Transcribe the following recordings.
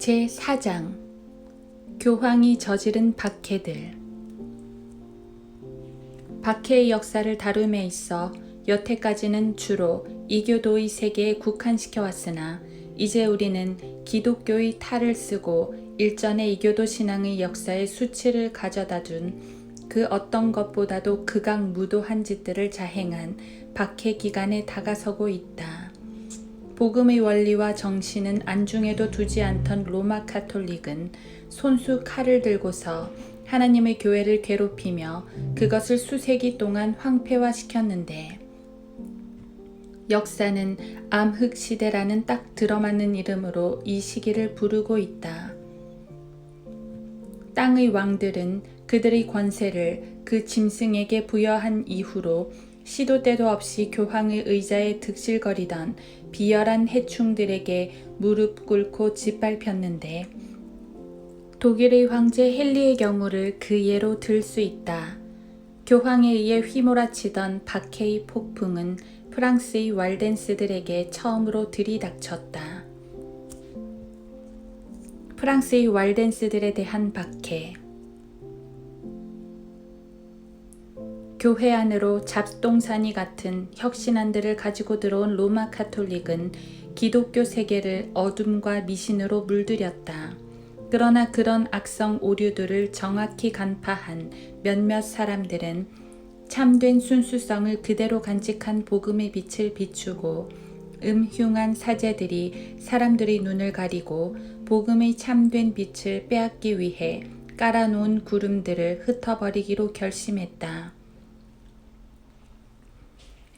제4장 교황이 저지른 박해들. 박해의 역사를 다룸에 있어 여태까지는 주로 이교도의 세계에 국한시켜 왔으나 이제 우리는 기독교의 탈을 쓰고 일전의 이교도 신앙의 역사의 수치를 가져다 둔 그 어떤 것보다도 극악무도한 짓들을 자행한 박해 기간에 다가서고 있다. 복음의 원리와 정신은 안중에도 두지 않던 로마 가톨릭은 손수 칼을 들고서 하나님의 교회를 괴롭히며 그것을 수세기 동안 황폐화시켰는데, 역사는 암흑시대라는 딱 들어맞는 이름으로 이 시기를 부르고 있다. 땅의 왕들은 그들의 권세를 그 짐승에게 부여한 이후로 시도 때도 없이 교황의 의자에 득실거리던 비열한 해충들에게 무릎 꿇고 짓밟혔는데, 독일의 황제 헨리의 경우를 그 예로 들 수 있다. 교황에 의해 휘몰아치던 박해의 폭풍은 프랑스의 왈덴스들에게 처음으로 들이닥쳤다. 프랑스의 왈덴스들에 대한 박해. 교회 안으로 잡동사니 같은 혁신안들을 가지고 들어온 로마 가톨릭은 기독교 세계를 어둠과 미신으로 물들였다. 그러나 그런 악성 오류들을 정확히 간파한 몇몇 사람들은 참된 순수성을 그대로 간직한 복음의 빛을 비추고, 음흉한 사제들이 사람들의 눈을 가리고 복음의 참된 빛을 빼앗기 위해 깔아놓은 구름들을 흩어버리기로 결심했다.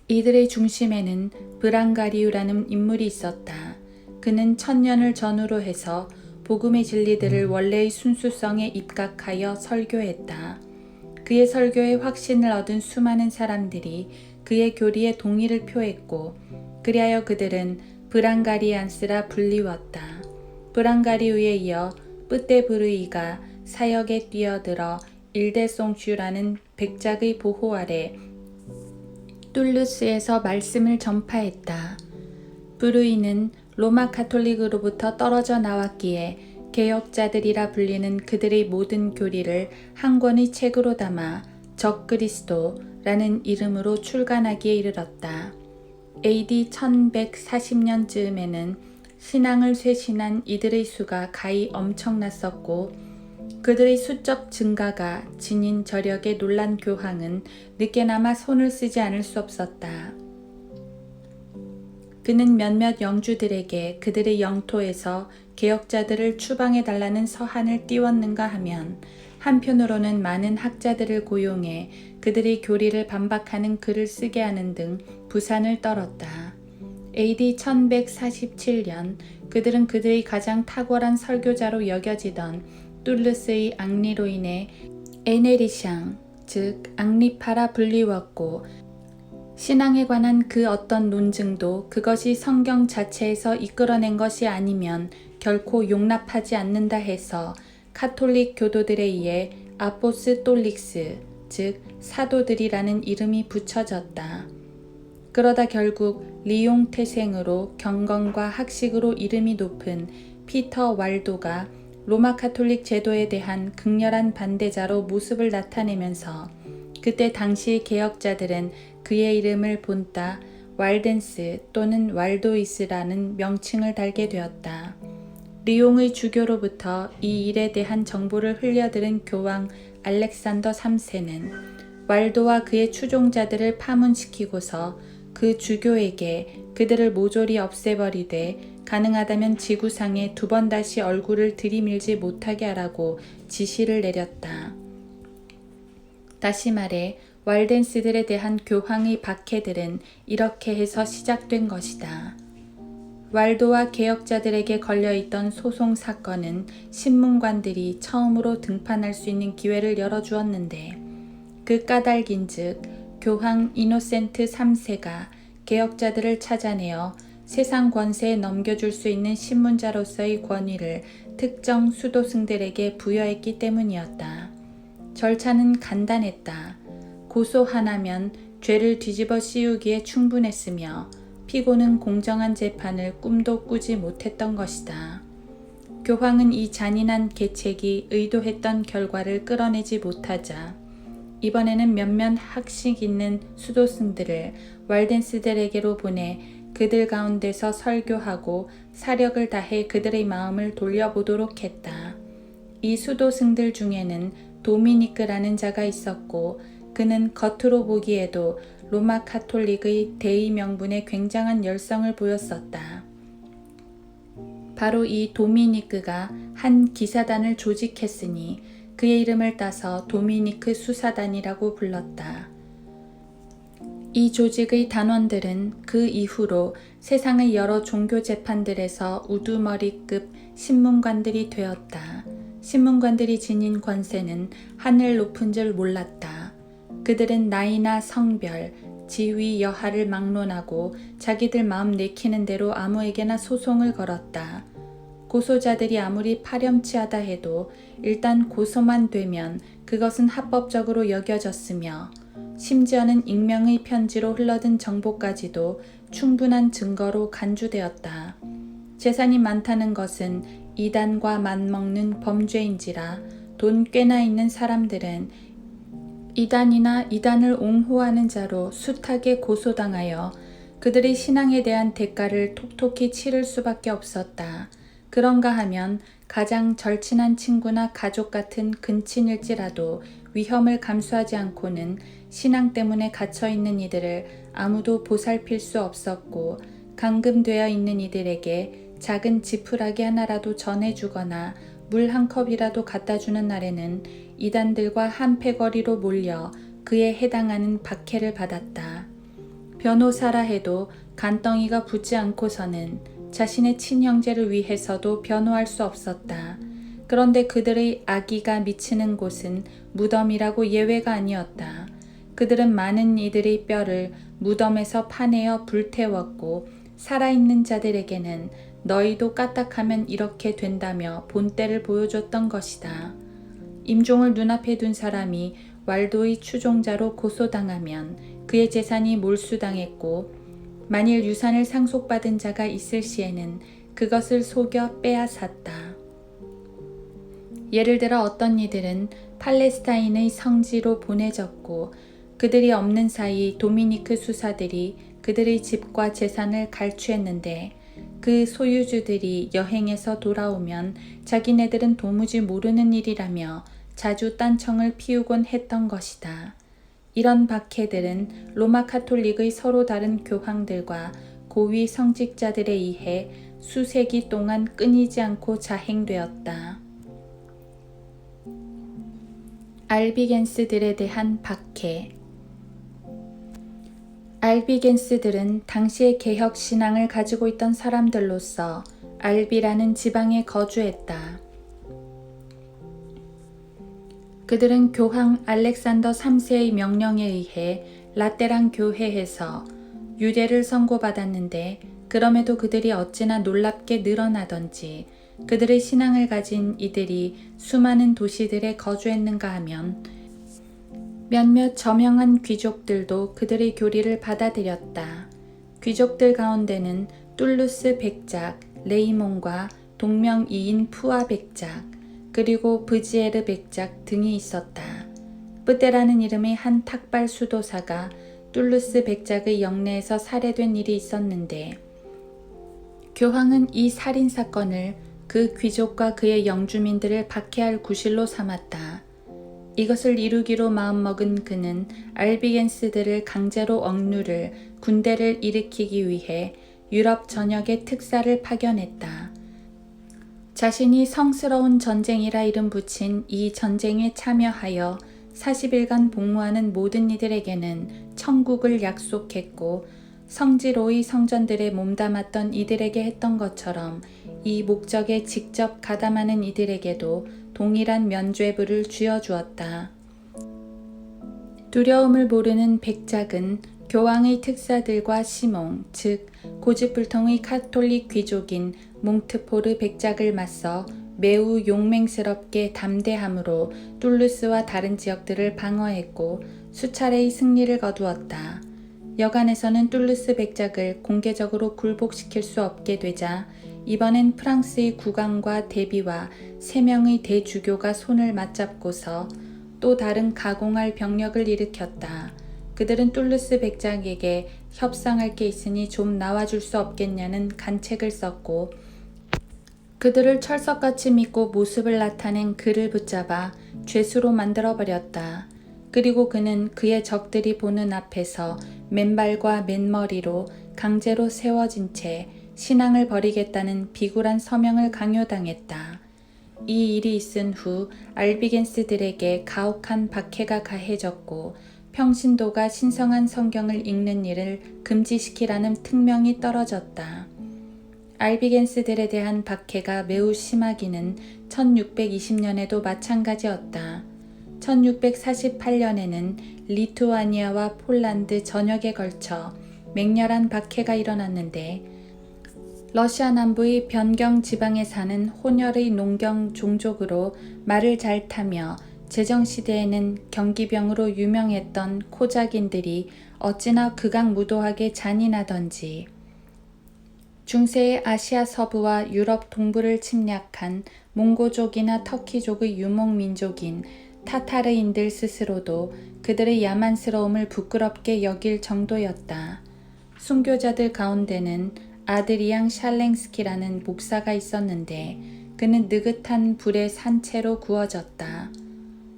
이들의 중심에는 브랑가리우라는 인물이 있었다. 그는 1000년을 전후로 해서 복음의 진리들을 원래의 순수성에 입각하여 설교했다. 그의 설교에 확신을 얻은 수많은 사람들이 그의 교리에 동의를 표했고, 그리하여 그들은 브랑가리안스라 불리웠다. 브랑가리우에 이어 뿌떼브르이가 사역에 뛰어들어 일데송슈라는 백작의 보호 아래 툴루스에서 말씀을 전파했다. 브루이는 로마 가톨릭으로부터 떨어져 나왔기에 개혁자들이라 불리는 그들의 모든 교리를 한 권의 책으로 담아 적그리스도라는 이름으로 출간하기에 이르렀다. AD 1140년쯤에는 신앙을 쇄신한 이들의 수가 가히 엄청났었고, 그들의 수적 증가가 지닌 저력의 놀란 교황은 늦게나마 손을 쓰지 않을 수 없었다. 그는 몇몇 영주들에게 그들의 영토에서 개혁자들을 추방해달라는 서한을 띄웠는가 하면, 한편으로는 많은 학자들을 고용해 그들의 교리를 반박하는 글을 쓰게 하는 등 부산을 떨었다. AD 1147년 그들은 그들의 가장 탁월한 설교자로 여겨지던 툴루스의 앙리로 인해 에네리샹, 즉 앙리파라 불리웠고, 신앙에 관한 그 어떤 논증도 그것이 성경 자체에서 이끌어낸 것이 아니면 결코 용납하지 않는다 해서 카톨릭 교도들에 의해 아포스톨릭스, 즉 사도들이라는 이름이 붙여졌다. 그러다 결국 리옹 태생으로 경건과 학식으로 이름이 높은 피터 왈도가 로마 가톨릭 제도에 대한 극렬한 반대자로 모습을 나타내면서, 그때 당시 개혁자들은 그의 이름을 본따 왈덴스 또는 왈도이스라는 명칭을 달게 되었다. 리옹의 주교로부터 이 일에 대한 정보를 흘려들은 교황 알렉산더 3세는 왈도와 그의 추종자들을 파문시키고서 그 주교에게 그들을 모조리 없애버리되 가능하다면 지구상에 2번 다시 얼굴을 들이밀지 못하게 하라고 지시를 내렸다. 다시 말해 왈덴스들에 대한 교황의 박해들은 이렇게 해서 시작된 것이다. 왈도와 개혁자들에게 걸려있던 소송 사건은 신문관들이 처음으로 등판할 수 있는 기회를 열어주었는데, 그 까닭인즉 교황 이노센트 3세가 개혁자들을 찾아내어 세상 권세에 넘겨줄 수 있는 신문자로서의 권위를 특정 수도승들에게 부여했기 때문이었다. 절차는 간단했다. 고소 하나면 죄를 뒤집어 씌우기에 충분했으며 피고는 공정한 재판을 꿈도 꾸지 못했던 것이다. 교황은 이 잔인한 계책이 의도했던 결과를 끌어내지 못하자 이번에는 몇몇 학식 있는 수도승들을 왈덴스들에게로 보내 그들 가운데서 설교하고 사력을 다해 그들의 마음을 돌려보도록 했다. 이 수도승들 중에는 도미니크라는 자가 있었고 그는 겉으로 보기에도 로마 카톨릭의 대의 명분에 굉장한 열성을 보였었다. 바로 이 도미니크가 한 기사단을 조직했으니 그의 이름을 따서 도미니크 수사단이라고 불렀다. 이 조직의 단원들은 그 이후로 세상의 여러 종교 재판들에서 우두머리급 신문관들이 되었다. 신문관들이 지닌 권세는 하늘 높은 줄 몰랐다. 그들은 나이나 성별, 지위, 여하를 막론하고 자기들 마음 내키는 대로 아무에게나 소송을 걸었다. 고소자들이 아무리 파렴치하다 해도 일단 고소만 되면 그것은 합법적으로 여겨졌으며 심지어는 익명의 편지로 흘러든 정보까지도 충분한 증거로 간주되었다. 재산이 많다는 것은 이단과 맞먹는 범죄인지라 돈 꽤나 있는 사람들은 이단이나 이단을 옹호하는 자로 숱하게 고소당하여 그들의 신앙에 대한 대가를 톡톡히 치를 수밖에 없었다. 그런가 하면 가장 절친한 친구나 가족 같은 근친일지라도 위험을 감수하지 않고는 신앙 때문에 갇혀있는 이들을 아무도 보살필 수 없었고 감금되어 있는 이들에게 작은 지푸라기 하나라도 전해주거나 물 한 컵이라도 갖다주는 날에는 이단들과 한 패거리로 몰려 그에 해당하는 박해를 받았다. 변호사라 해도 간덩이가 붙지 않고서는 자신의 친형제를 위해서도 변호할 수 없었다. 그런데 그들의 악의가 미치는 곳은 무덤이라고 예외가 아니었다. 그들은 많은 이들의 뼈를 무덤에서 파내어 불태웠고 살아있는 자들에게는 너희도 까딱하면 이렇게 된다며 본때를 보여줬던 것이다. 임종을 눈앞에 둔 사람이 왈도의 추종자로 고소당하면 그의 재산이 몰수당했고 만일 유산을 상속받은 자가 있을 시에는 그것을 속여 빼앗았다. 예를 들어 어떤 이들은 팔레스타인의 성지로 보내졌고 그들이 없는 사이 도미니크 수사들이 그들의 집과 재산을 갈취했는데 그 소유주들이 여행에서 돌아오면 자기네들은 도무지 모르는 일이라며 자주 딴청을 피우곤 했던 것이다. 이런 박해들은 로마 카톨릭의 서로 다른 교황들과 고위 성직자들에 의해 수세기 동안 끊이지 않고 자행되었다. 알비겐스들에 대한 박해. 알비겐스들은 당시의 개혁 신앙을 가지고 있던 사람들로서 알비라는 지방에 거주했다. 그들은 교황 알렉산더 3세의 명령에 의해 라테란 교회에서 유대를 선고받았는데 그럼에도 그들이 어찌나 놀랍게 늘어나던지 그들의 신앙을 가진 이들이 수많은 도시들에 거주했는가 하면 몇몇 저명한 귀족들도 그들의 교리를 받아들였다. 귀족들 가운데는 툴루스 백작, 레이몬과 동명이인 푸아 백작, 그리고 브지에르 백작 등이 있었다. 뿌떼라는 이름의 한 탁발 수도사가 툴루스 백작의 영내에서 살해된 일이 있었는데 교황은 이 살인사건을 그 귀족과 그의 영주민들을 박해할 구실로 삼았다. 이것을 이루기로 마음먹은 그는 알비겐스들을 강제로 억누를 군대를 일으키기 위해 유럽 전역에 특사를 파견했다. 자신이 성스러운 전쟁이라 이름 붙인 이 전쟁에 참여하여 40일간 복무하는 모든 이들에게는 천국을 약속했고 성지로의 성전들에 몸담았던 이들에게 했던 것처럼 이 목적에 직접 가담하는 이들에게도 동일한 면죄부를 쥐어주었다. 두려움을 모르는 백작은 교황의 특사들과 시몽, 즉 고집불통의 카톨릭 귀족인 몽트포르 백작을 맞서 매우 용맹스럽게 담대함으로 툴루스와 다른 지역들을 방어했고 수차례의 승리를 거두었다. 여간에서는 툴루스 백작을 공개적으로 굴복시킬 수 없게 되자 이번엔 프랑스의 국왕과 대비와 3명의 대주교가 손을 맞잡고서 또 다른 가공할 병력을 일으켰다. 그들은 툴루스 백작에게 협상할 게 있으니 좀 나와줄 수 없겠냐는 간책을 썼고 그들을 철석같이 믿고 모습을 나타낸 그를 붙잡아 죄수로 만들어버렸다. 그리고 그는 그의 적들이 보는 앞에서 맨발과 맨머리로 강제로 세워진 채 신앙을 버리겠다는 비굴한 서명을 강요당했다. 이 일이 있은 후 알비겐스들에게 가혹한 박해가 가해졌고 평신도가 신성한 성경을 읽는 일을 금지시키라는 특명이 떨어졌다. 알비겐스들에 대한 박해가 매우 심하기는 1620년에도 마찬가지였다. 1648년에는 리투아니아와 폴란드 전역에 걸쳐 맹렬한 박해가 일어났는데 러시아 남부의 변경 지방에 사는 혼혈의 농경 종족으로 말을 잘 타며 제정시대에는 경기병으로 유명했던 코작인들이 어찌나 극악무도하게 잔인하던지 중세의 아시아 서부와 유럽 동부를 침략한 몽고족이나 터키족의 유목민족인 타타르인들 스스로도 그들의 야만스러움을 부끄럽게 여길 정도였다. 순교자들 가운데는 아드리앙 샬랭스키라는 목사가 있었는데 그는 느긋한 불에 산채로 구워졌다.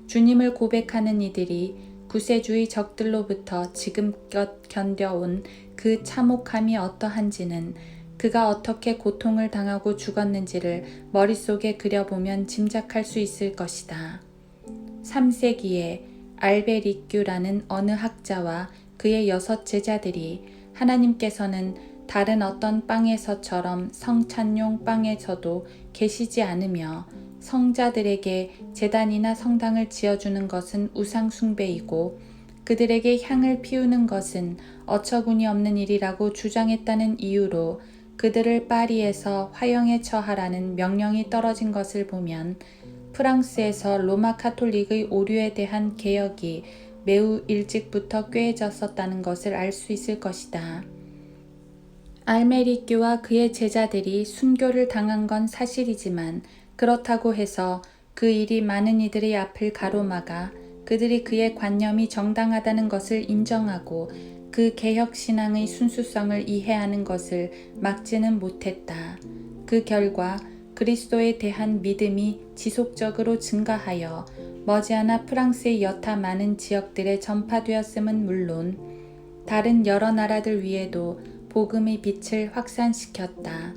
주님을 고백하는 이들이 구세주의 적들로부터 지금껏 견뎌온 그 참혹함이 어떠한지는 그가 어떻게 고통을 당하고 죽었는지를 머릿속에 그려보면 짐작할 수 있을 것이다. 3세기에 알베리큐라는 어느 학자와 그의 6 제자들이 하나님께서는 다른 어떤 빵에서처럼 성찬용 빵에서도 계시지 않으며 성자들에게 제단이나 성당을 지어주는 것은 우상숭배이고 그들에게 향을 피우는 것은 어처구니 없는 일이라고 주장했다는 이유로 그들을 파리에서 화형에 처하라는 명령이 떨어진 것을 보면 프랑스에서 로마 카톨릭의 오류에 대한 개혁이 매우 일찍부터 꾀해졌었다는 것을 알 수 있을 것이다. 알메리큐와 그의 제자들이 순교를 당한 건 사실이지만 그렇다고 해서 그 일이 많은 이들의 앞을 가로막아 그들이 그의 관념이 정당하다는 것을 인정하고 그 개혁신앙의 순수성을 이해하는 것을 막지는 못했다. 그 결과 그리스도에 대한 믿음이 지속적으로 증가하여 머지않아 프랑스의 여타 많은 지역들에 전파되었음은 물론 다른 여러 나라들 위에도 복음의 빛을 확산시켰다.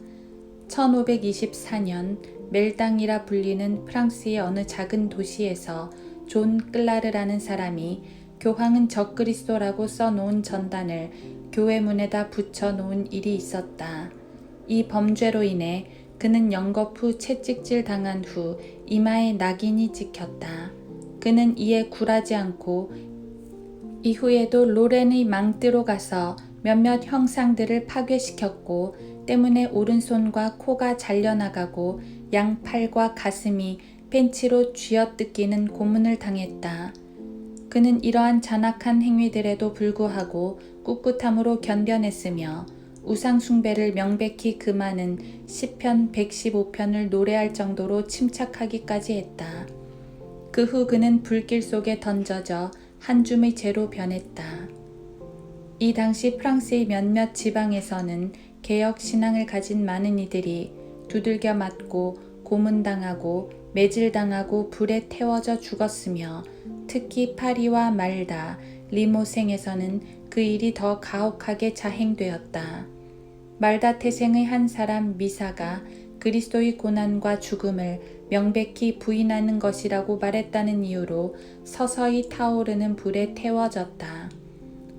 1524년 멜당이라 불리는 프랑스의 어느 작은 도시에서 존 클라르라는 사람이 교황은 적그리스도라고 써놓은 전단을 교회 문에다 붙여놓은 일이 있었다. 이 범죄로 인해 그는 연거푸 채찍질 당한 후 이마에 낙인이 찍혔다. 그는 이에 굴하지 않고 이후에도 로렌의 망뜨로 가서 몇몇 형상들을 파괴시켰고 때문에 오른손과 코가 잘려나가고 양팔과 가슴이 펜치로 쥐어뜯기는 고문을 당했다. 그는 이러한 잔악한 행위들에도 불구하고 꿋꿋함으로 견뎌냈으며 우상숭배를 명백히 금하는 시편 115편을 노래할 정도로 침착하기까지 했다. 그 후 그는 불길 속에 던져져 한 줌의 재로 변했다. 이 당시 프랑스의 몇몇 지방에서는 개혁 신앙을 가진 많은 이들이 두들겨 맞고 고문당하고 매질당하고 불에 태워져 죽었으며 특히 파리와 말다, 리모생에서는 그 일이 더 가혹하게 자행되었다. 말다 태생의 한 사람 미사가 그리스도의 고난과 죽음을 명백히 부인하는 것이라고 말했다는 이유로 서서히 타오르는 불에 태워졌다.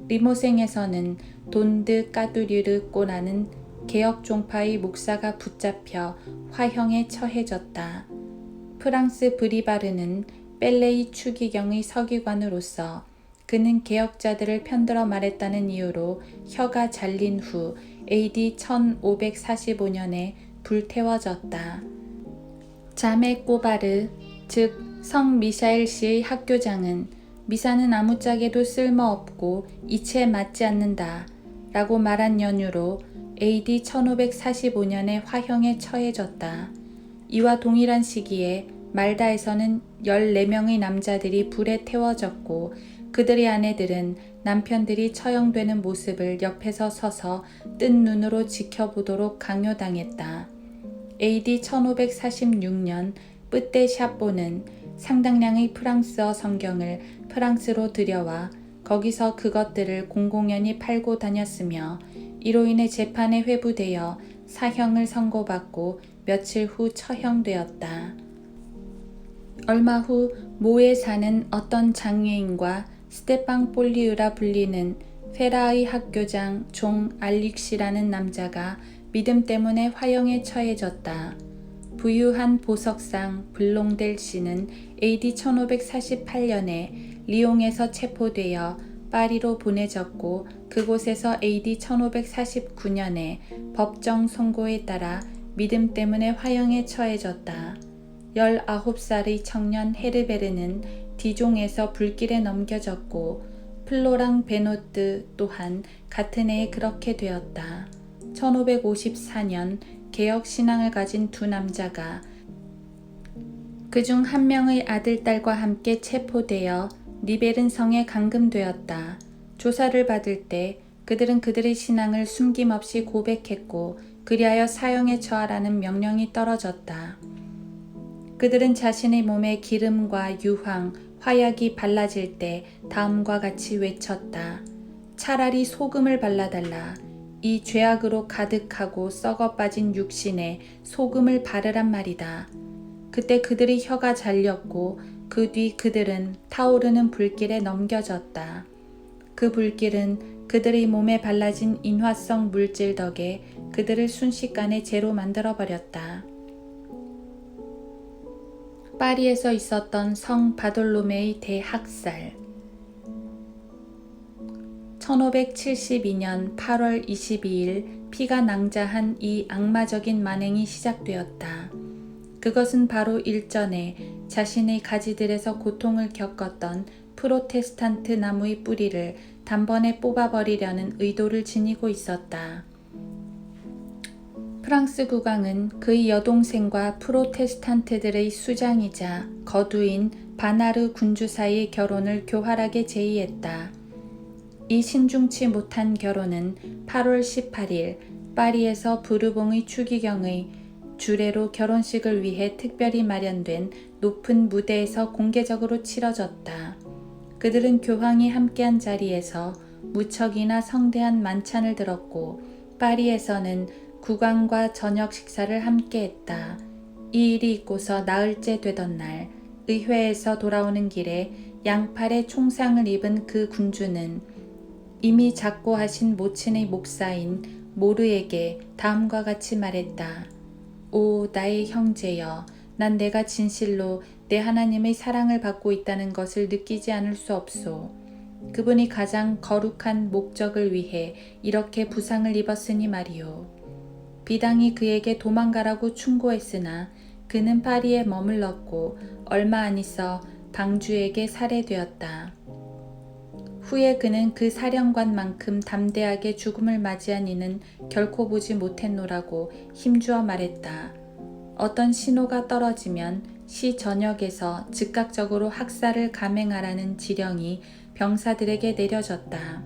리모생에서는 돈드 까두리르꼬라는 개혁 종파의 목사가 붙잡혀 화형에 처해졌다. 프랑스 브리바르는 뺄레이 추기경의 서기관으로서 그는 개혁자들을 편들어 말했다는 이유로 혀가 잘린 후 AD 1545년에 불태워졌다. 자메 꼬바르, 즉 성 미샤엘 씨의 학교장은 미사는 아무짝에도 쓸모없고 이치에 맞지 않는다 라고 말한 연유로 AD 1545년에 화형에 처해졌다. 이와 동일한 시기에 말다에서는 14명의 남자들이 불에 태워졌고 그들의 아내들은 남편들이 처형되는 모습을 옆에서 서서 뜬 눈으로 지켜보도록 강요당했다. AD 1546년 뿌떼 샤뽀는 상당량의 프랑스어 성경을 프랑스로 들여와 거기서 그것들을 공공연히 팔고 다녔으며 이로 인해 재판에 회부되어 사형을 선고받고 며칠 후 처형되었다. 얼마 후 모에 사는 어떤 장애인과 스테팡 폴리우라 불리는 페라의 학교장 종 알릭시라는 남자가 믿음 때문에 화형에 처해졌다. 부유한 보석상 블롱델 씨는 AD 1548년에 리옹에서 체포되어 파리로 보내졌고 그곳에서 AD 1549년에 법정 선고에 따라 믿음 때문에 화형에 처해졌다. 19살의 청년 헤르베르는 디종에서 불길에 넘겨졌고 플로랑 베노트 또한 같은 해에 그렇게 되었다. 1554년 개혁 신앙을 가진 두 남자가 그중 한 명의 아들, 딸과 함께 체포되어 니베른 성에 감금되었다. 조사를 받을 때 그들은 그들의 신앙을 숨김없이 고백했고 그리하여 사형에 처하라는 명령이 떨어졌다. 그들은 자신의 몸에 기름과 유황, 화약이 발라질 때 다음과 같이 외쳤다. 차라리 소금을 발라달라. 이 죄악으로 가득하고 썩어 빠진 육신에 소금을 바르란 말이다. 그때 그들의 혀가 잘렸고 그 뒤 그들은 타오르는 불길에 넘겨졌다. 그 불길은 그들의 몸에 발라진 인화성 물질 덕에 그들을 순식간에 재로 만들어버렸다. 파리에서 있었던 성 바돌로메의 대학살 1572년 8월 22일 피가 낭자한 이 악마적인 만행이 시작되었다. 그것은 바로 일전에 자신의 가지들에서 고통을 겪었던 프로테스탄트 나무의 뿌리를 단번에 뽑아버리려는 의도를 지니고 있었다. 프랑스 국왕은 그의 여동생과 프로테스탄트들의 수장이자 거두인 바나르 군주사이의 결혼을 교활하게 제의했다. 이 신중치 못한 결혼은 8월 18일 파리에서 부르봉의 추기경의 주례로 결혼식을 위해 특별히 마련된 높은 무대에서 공개적으로 치러졌다. 그들은 교황이 함께한 자리에서 무척이나 성대한 만찬을 들었고 파리에서는 국왕과 저녁 식사를 함께했다. 이 일이 있고서 나흘째 되던 날 의회에서 돌아오는 길에 양팔에 총상을 입은 그 군주는 이미 작고하신 모친의 목사인 모르에게 다음과 같이 말했다. 오 나의 형제여, 난 내가 진실로 내 하나님의 사랑을 받고 있다는 것을 느끼지 않을 수 없소. 그분이 가장 거룩한 목적을 위해 이렇게 부상을 입었으니 말이오. 비당이 그에게 도망가라고 충고했으나 그는 파리에 머물렀고 얼마 안 있어 방주에게 살해되었다. 후에 그는 그 사령관만큼 담대하게 죽음을 맞이한 이는 결코 보지 못했노라고 힘주어 말했다. 어떤 신호가 떨어지면 시 전역에서 즉각적으로 학살을 감행하라는 지령이 병사들에게 내려졌다.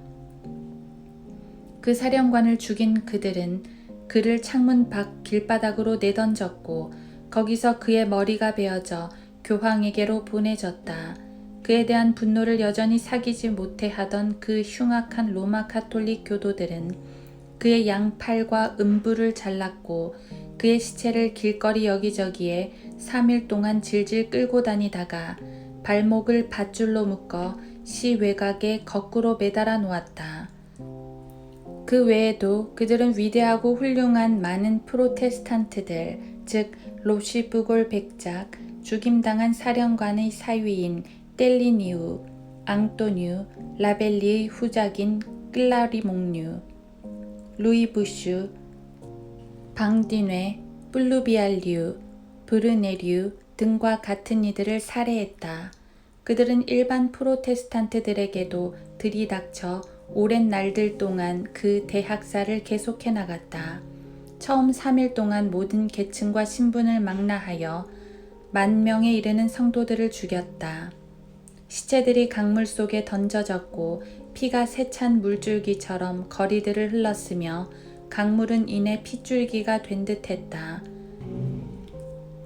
그 사령관을 죽인 그들은 그를 창문 밖 길바닥으로 내던졌고 거기서 그의 머리가 베어져 교황에게로 보내졌다. 그에 대한 분노를 여전히 사귀지 못해 하던 그 흉악한 로마 가톨릭 교도들은 그의 양팔과 음부를 잘랐고 그의 시체를 길거리 여기저기에 3일 동안 질질 끌고 다니다가 발목을 밧줄로 묶어 시 외곽에 거꾸로 매달아 놓았다. 그 외에도 그들은 위대하고 훌륭한 많은 프로테스탄트들, 즉 로시부골 백작, 죽임당한 사령관의 사위인 뗄리니우, 앙또뉴, 라벨리의 후작인 클라리몽뉴, 루이 부슈, 방디뇌, 플루비알류, 브르네류 등과 같은 이들을 살해했다. 그들은 일반 프로테스탄트들에게도 들이닥쳐 오랜 날들 동안 그 대학살을 계속해 나갔다. 처음 3일 동안 모든 계층과 신분을 망라하여 10,000명에 이르는 성도들을 죽였다. 시체들이 강물 속에 던져졌고 피가 세찬 물줄기처럼 거리들을 흘렀으며 강물은 이내 핏줄기가 된 듯했다.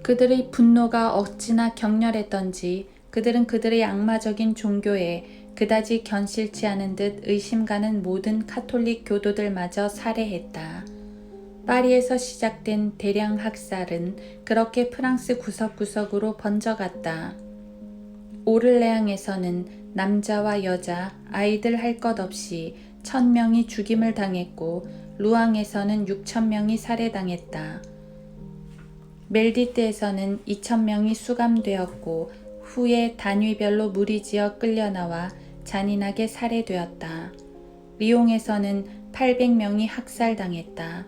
그들의 분노가 어찌나 격렬했던지 그들은 그들의 악마적인 종교에 그다지 견실치 않은 듯 의심가는 모든 카톨릭 교도들마저 살해했다. 파리에서 시작된 대량 학살은 그렇게 프랑스 구석구석으로 번져갔다. 오를레앙에서는 남자와 여자, 아이들 할 것 없이 1,000명이 죽임을 당했고 루앙에서는 6,000명이 살해당했다. 멜디트에서는 2,000명이 수감되었고 후에 단위별로 무리지어 끌려나와 잔인하게 살해되었다. 리옹에서는 800명이 학살당했다.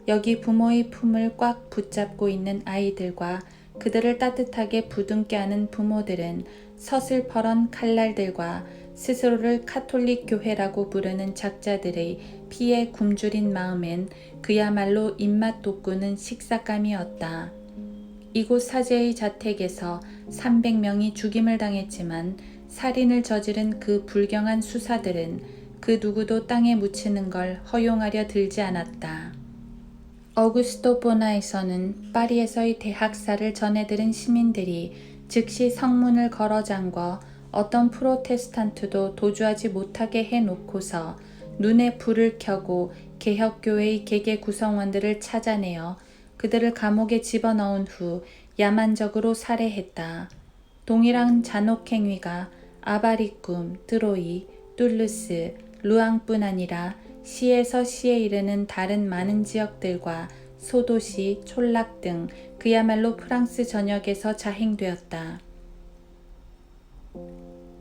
여기 부모의 품을 꽉 붙잡고 있는 아이들과 그들을 따뜻하게 부둥켜 안은 부모들은 서슬퍼런 칼날들과 스스로를 카톨릭 교회라고 부르는 작자들의 피에 굶주린 마음엔 그야말로 입맛 돋구는 식삭감이었다. 이곳 사제의 자택에서 300명이 죽임을 당했지만 살인을 저지른 그 불경한 수사들은 그 누구도 땅에 묻히는 걸 허용하려 들지 않았다. 어구스토 보나에서는 파리에서의 대학살을 전해들은 시민들이 즉시 성문을 걸어 잠궈 어떤 프로테스탄트도 도주하지 못하게 해놓고서 눈에 불을 켜고 개혁교회의 개개 구성원들을 찾아내어 그들을 감옥에 집어넣은 후 야만적으로 살해했다. 동일한 잔혹행위가 아바리꿈, 드로이, 툴루스, 루앙뿐 아니라 시에서 시에 이르는 다른 많은 지역들과 소도시, 촌락 등 그야말로 프랑스 전역에서 자행되었다.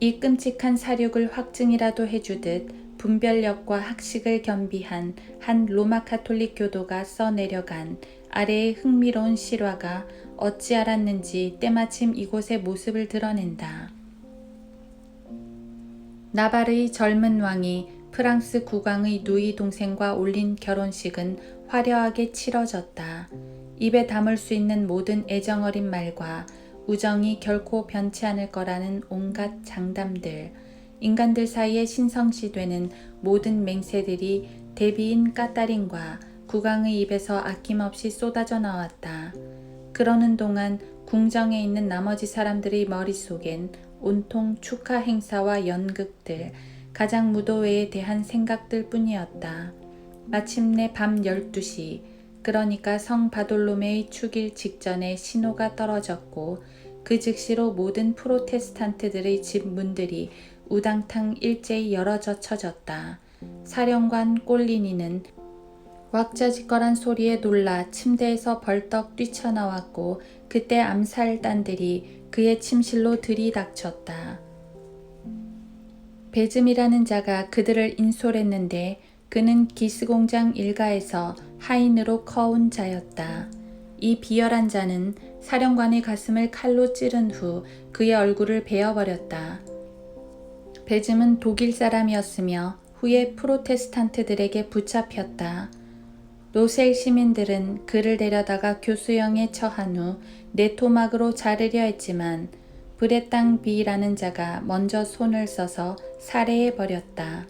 이 끔찍한 사륙을 확증이라도 해주듯 분별력과 학식을 겸비한 한 로마 카톨릭 교도가 써내려간 아래의 흥미로운 실화가 어찌 알았는지 때마침 이곳의 모습을 드러낸다. 나바르의 젊은 왕이 프랑스 국왕의 누이 동생과 올린 결혼식은 화려하게 치러졌다. 입에 담을 수 있는 모든 애정어린 말과 우정이 결코 변치 않을 거라는 온갖 장담들, 인간들 사이에 신성시되는 모든 맹세들이 대비인 까따린과 국왕의 입에서 아낌없이 쏟아져 나왔다. 그러는 동안 궁정에 있는 나머지 사람들의 머릿속엔 온통 축하 행사와 연극들, 가장 무도회에 대한 생각들 뿐이었다. 마침내 밤 12시, 그러니까 성 바돌로메의 축일 직전에 신호가 떨어졌고 그 즉시로 모든 프로테스탄트들의 집 문들이 우당탕 일제히 열어져 쳐졌다. 사령관 꼴리니는 왁자지껄한 소리에 놀라 침대에서 벌떡 뛰쳐나왔고 그때 암살단들이 그의 침실로 들이닥쳤다. 베즘이라는 자가 그들을 인솔했는데 그는 기스공장 일가에서 하인으로 커온 자였다. 이 비열한 자는 사령관의 가슴을 칼로 찌른 후 그의 얼굴을 베어버렸다. 베즘은 독일 사람이었으며 후에 프로테스탄트들에게 붙잡혔다. 로셀 시민들은 그를 데려다가 교수형에 처한 후 네토막으로 자르려 했지만 브레땅 비라는 자가 먼저 손을 써서 살해해버렸다.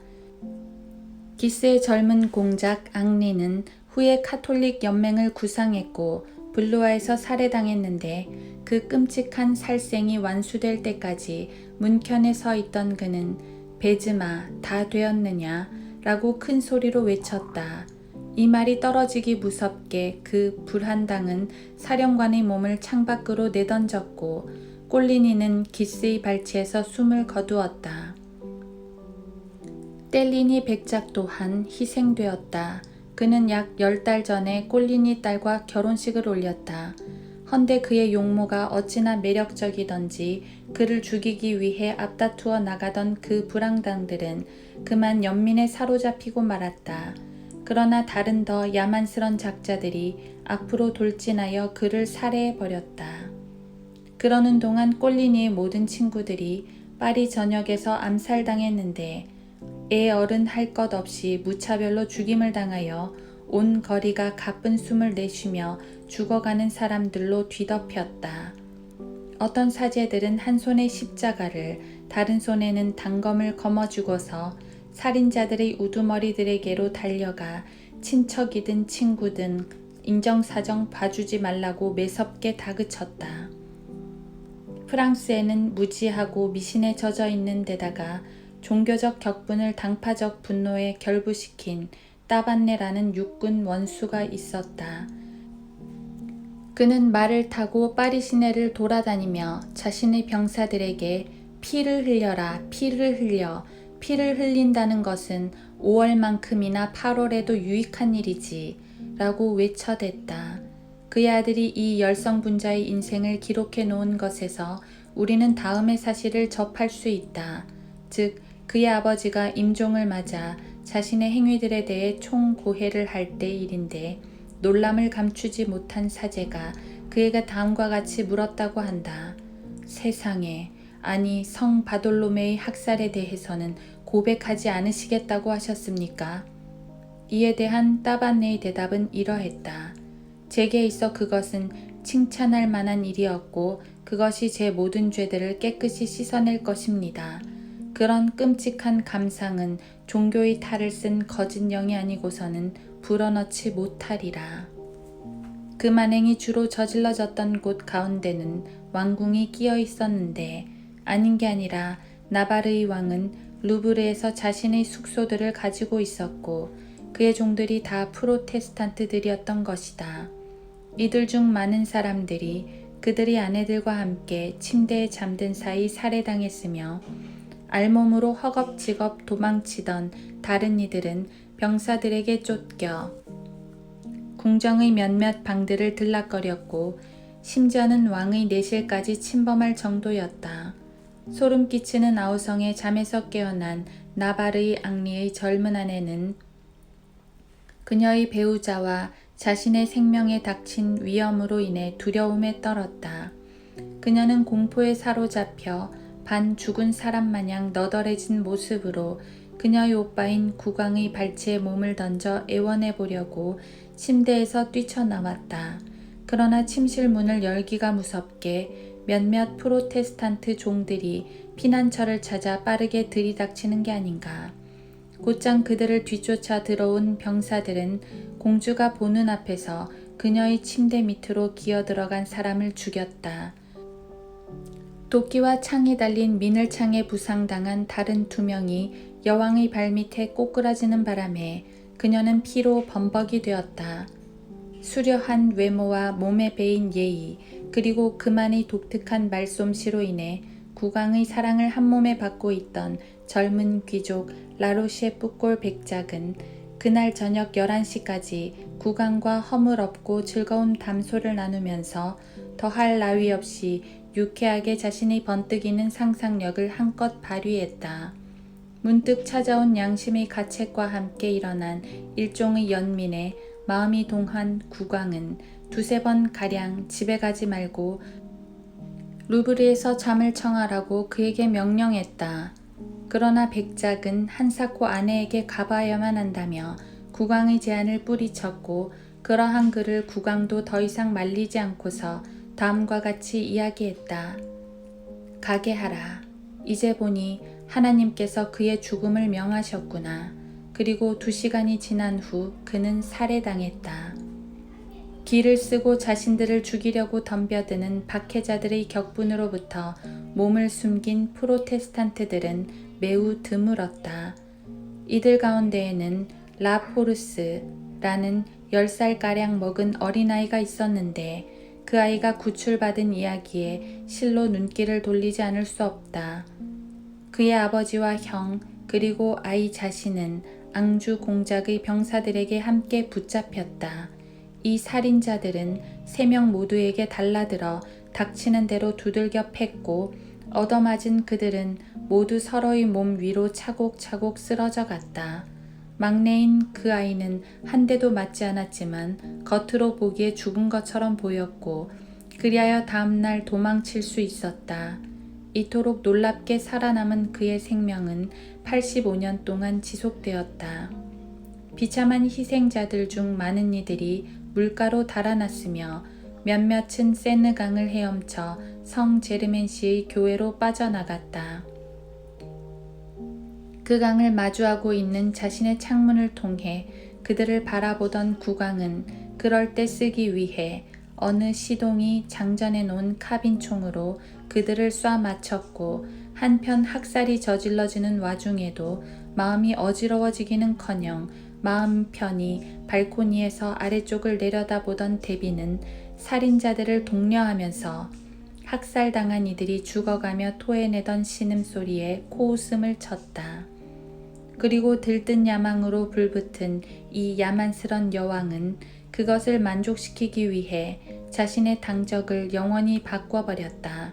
기스의 젊은 공작 앙리는 후에 카톨릭 연맹을 구상했고 블루아에서 살해당했는데 그 끔찍한 살생이 완수될 때까지 문켠에 서 있던 그는 베즈마 다 되었느냐 라고 큰 소리로 외쳤다. 이 말이 떨어지기 무섭게 그 불한당은 사령관의 몸을 창밖으로 내던졌고 꼴리니는 기스의 발치에서 숨을 거두었다. 뗄리니 백작 또한 희생되었다. 그는 약 10달 전에 꼴리니 딸과 결혼식을 올렸다. 헌데 그의 용모가 어찌나 매력적이던지 그를 죽이기 위해 앞다투어 나가던 그 불황당들은 그만 연민에 사로잡히고 말았다. 그러나 다른 더 야만스런 작자들이 앞으로 돌진하여 그를 살해해버렸다. 그러는 동안 꼴리니의 모든 친구들이 파리 전역에서 암살당했는데 애 어른 할 것 없이 무차별로 죽임을 당하여 온 거리가 가쁜 숨을 내쉬며 죽어가는 사람들로 뒤덮였다. 어떤 사제들은 한 손에 십자가를, 다른 손에는 단검을 거머쥐고서 살인자들의 우두머리들에게로 달려가 친척이든 친구든 인정사정 봐주지 말라고 매섭게 다그쳤다. 프랑스에는 무지하고 미신에 젖어 있는 데다가 종교적 격분을 당파적 분노에 결부시킨 따반네라는 육군 원수가 있었다. 그는 말을 타고 파리 시내를 돌아다니며 자신의 병사들에게 피를 흘려라, 피를 흘려, 피를 흘린다는 것은 5월만큼이나 8월에도 유익한 일이지 라고 외쳐댔다. 그의 아들이 이 열성분자의 인생을 기록해 놓은 것에서 우리는 다음의 사실을 접할 수 있다. 즉, 그의 아버지가 임종을 맞아 자신의 행위들에 대해 총고해를 할 때 일인데 놀람을 감추지 못한 사제가 그에게 다음과 같이 물었다고 한다. 세상에, 아니 성 바돌로메의 학살에 대해서는 고백하지 않으시겠다고 하셨습니까? 이에 대한 따반네의 대답은 이러했다. 제게 있어 그것은 칭찬할 만한 일이었고 그것이 제 모든 죄들을 깨끗이 씻어낼 것입니다. 그런 끔찍한 감상은 종교의 탈을 쓴 거짓 영이 아니고서는 불어넣지 못하리라. 그 만행이 주로 저질러졌던 곳 가운데는 왕궁이 끼어 있었는데 아닌 게 아니라 나바르의 왕은 루브르에서 자신의 숙소들을 가지고 있었고 그의 종들이 다 프로테스탄트들이었던 것이다. 이들 중 많은 사람들이 그들의 아내들과 함께 침대에 잠든 사이 살해당했으며 알몸으로 허겁지겁 도망치던 다른 이들은 병사들에게 쫓겨 궁정의 몇몇 방들을 들락거렸고 심지어는 왕의 내실까지 침범할 정도였다. 소름 끼치는 아우성에 잠에서 깨어난 나바르의 앙리의 젊은 아내는 그녀의 배우자와 자신의 생명에 닥친 위험으로 인해 두려움에 떨었다. 그녀는 공포에 사로잡혀 반 죽은 사람 마냥 너덜해진 모습으로 그녀의 오빠인 국왕의 발치에 몸을 던져 애원해 보려고 침대에서 뛰쳐나왔다. 그러나 침실 문을 열기가 무섭게 몇몇 프로테스탄트 종들이 피난처를 찾아 빠르게 들이닥치는 게 아닌가. 곧장 그들을 뒤쫓아 들어온 병사들은 공주가 보는 앞에서 그녀의 침대 밑으로 기어들어간 사람을 죽였다. 도끼와 창이 달린 미늘창에 부상당한 다른 2명이 여왕의 발밑에 꼬꾸라지는 바람에 그녀는 피로 범벅이 되었다. 수려한 외모와 몸에 배인 예의 그리고 그만의 독특한 말솜씨로 인해 국왕의 사랑을 한몸에 받고 있던 젊은 귀족 라로시의 뿌꼴 백작은 그날 저녁 11시까지 국왕과 허물없고 즐거운 담소를 나누면서 더할 나위 없이 유쾌하게 자신의 번뜩이는 상상력을 한껏 발휘했다. 문득 찾아온 양심의 가책과 함께 일어난 일종의 연민에 마음이 동한 국왕은 2-3번 가량 집에 가지 말고 루브르에서 잠을 청하라고 그에게 명령했다. 그러나 백작은 한사코 아내에게 가봐야만 한다며 국왕의 제안을 뿌리쳤고 그러한 그를 국왕도 더 이상 말리지 않고서 다음과 같이 이야기했다. 가게 하라. 이제 보니 하나님께서 그의 죽음을 명하셨구나. 그리고 2시간이 지난 후 그는 살해당했다. 기를 쓰고 자신들을 죽이려고 덤벼드는 박해자들의 격분으로부터 몸을 숨긴 프로테스탄트들은 매우 드물었다. 이들 가운데에는 라포르스라는 10살가량 먹은 어린아이가 있었는데 그 아이가 구출받은 이야기에 실로 눈길을 돌리지 않을 수 없다. 그의 아버지와 형 그리고 아이 자신은 앙주 공작의 병사들에게 함께 붙잡혔다. 이 살인자들은 3명 모두에게 달라들어 닥치는 대로 두들겨 팼고 얻어맞은 그들은 모두 서로의 몸 위로 차곡차곡 쓰러져 갔다. 막내인 그 아이는 한 대도 맞지 않았지만 겉으로 보기에 죽은 것처럼 보였고 그리하여 다음날 도망칠 수 있었다. 이토록 놀랍게 살아남은 그의 생명은 85년 동안 지속되었다. 비참한 희생자들 중 많은 이들이 물가로 달아났으며 몇몇은 세느강을 헤엄쳐 성 제르멘시의 교회로 빠져나갔다. 그 강을 마주하고 있는 자신의 창문을 통해 그들을 바라보던 국왕은 그럴 때 쓰기 위해 어느 시동이 장전해 놓은 카빈총으로 그들을 쏴 맞췄고 한편 학살이 저질러지는 와중에도 마음이 어지러워지기는커녕 마음 편히 발코니에서 아래쪽을 내려다보던 데비는 살인자들을 독려하면서 학살당한 이들이 죽어가며 토해내던 신음소리에 코웃음을 쳤다. 그리고 들뜬 야망으로 불붙은 이 야만스런 여왕은 그것을 만족시키기 위해 자신의 당적을 영원히 바꿔버렸다.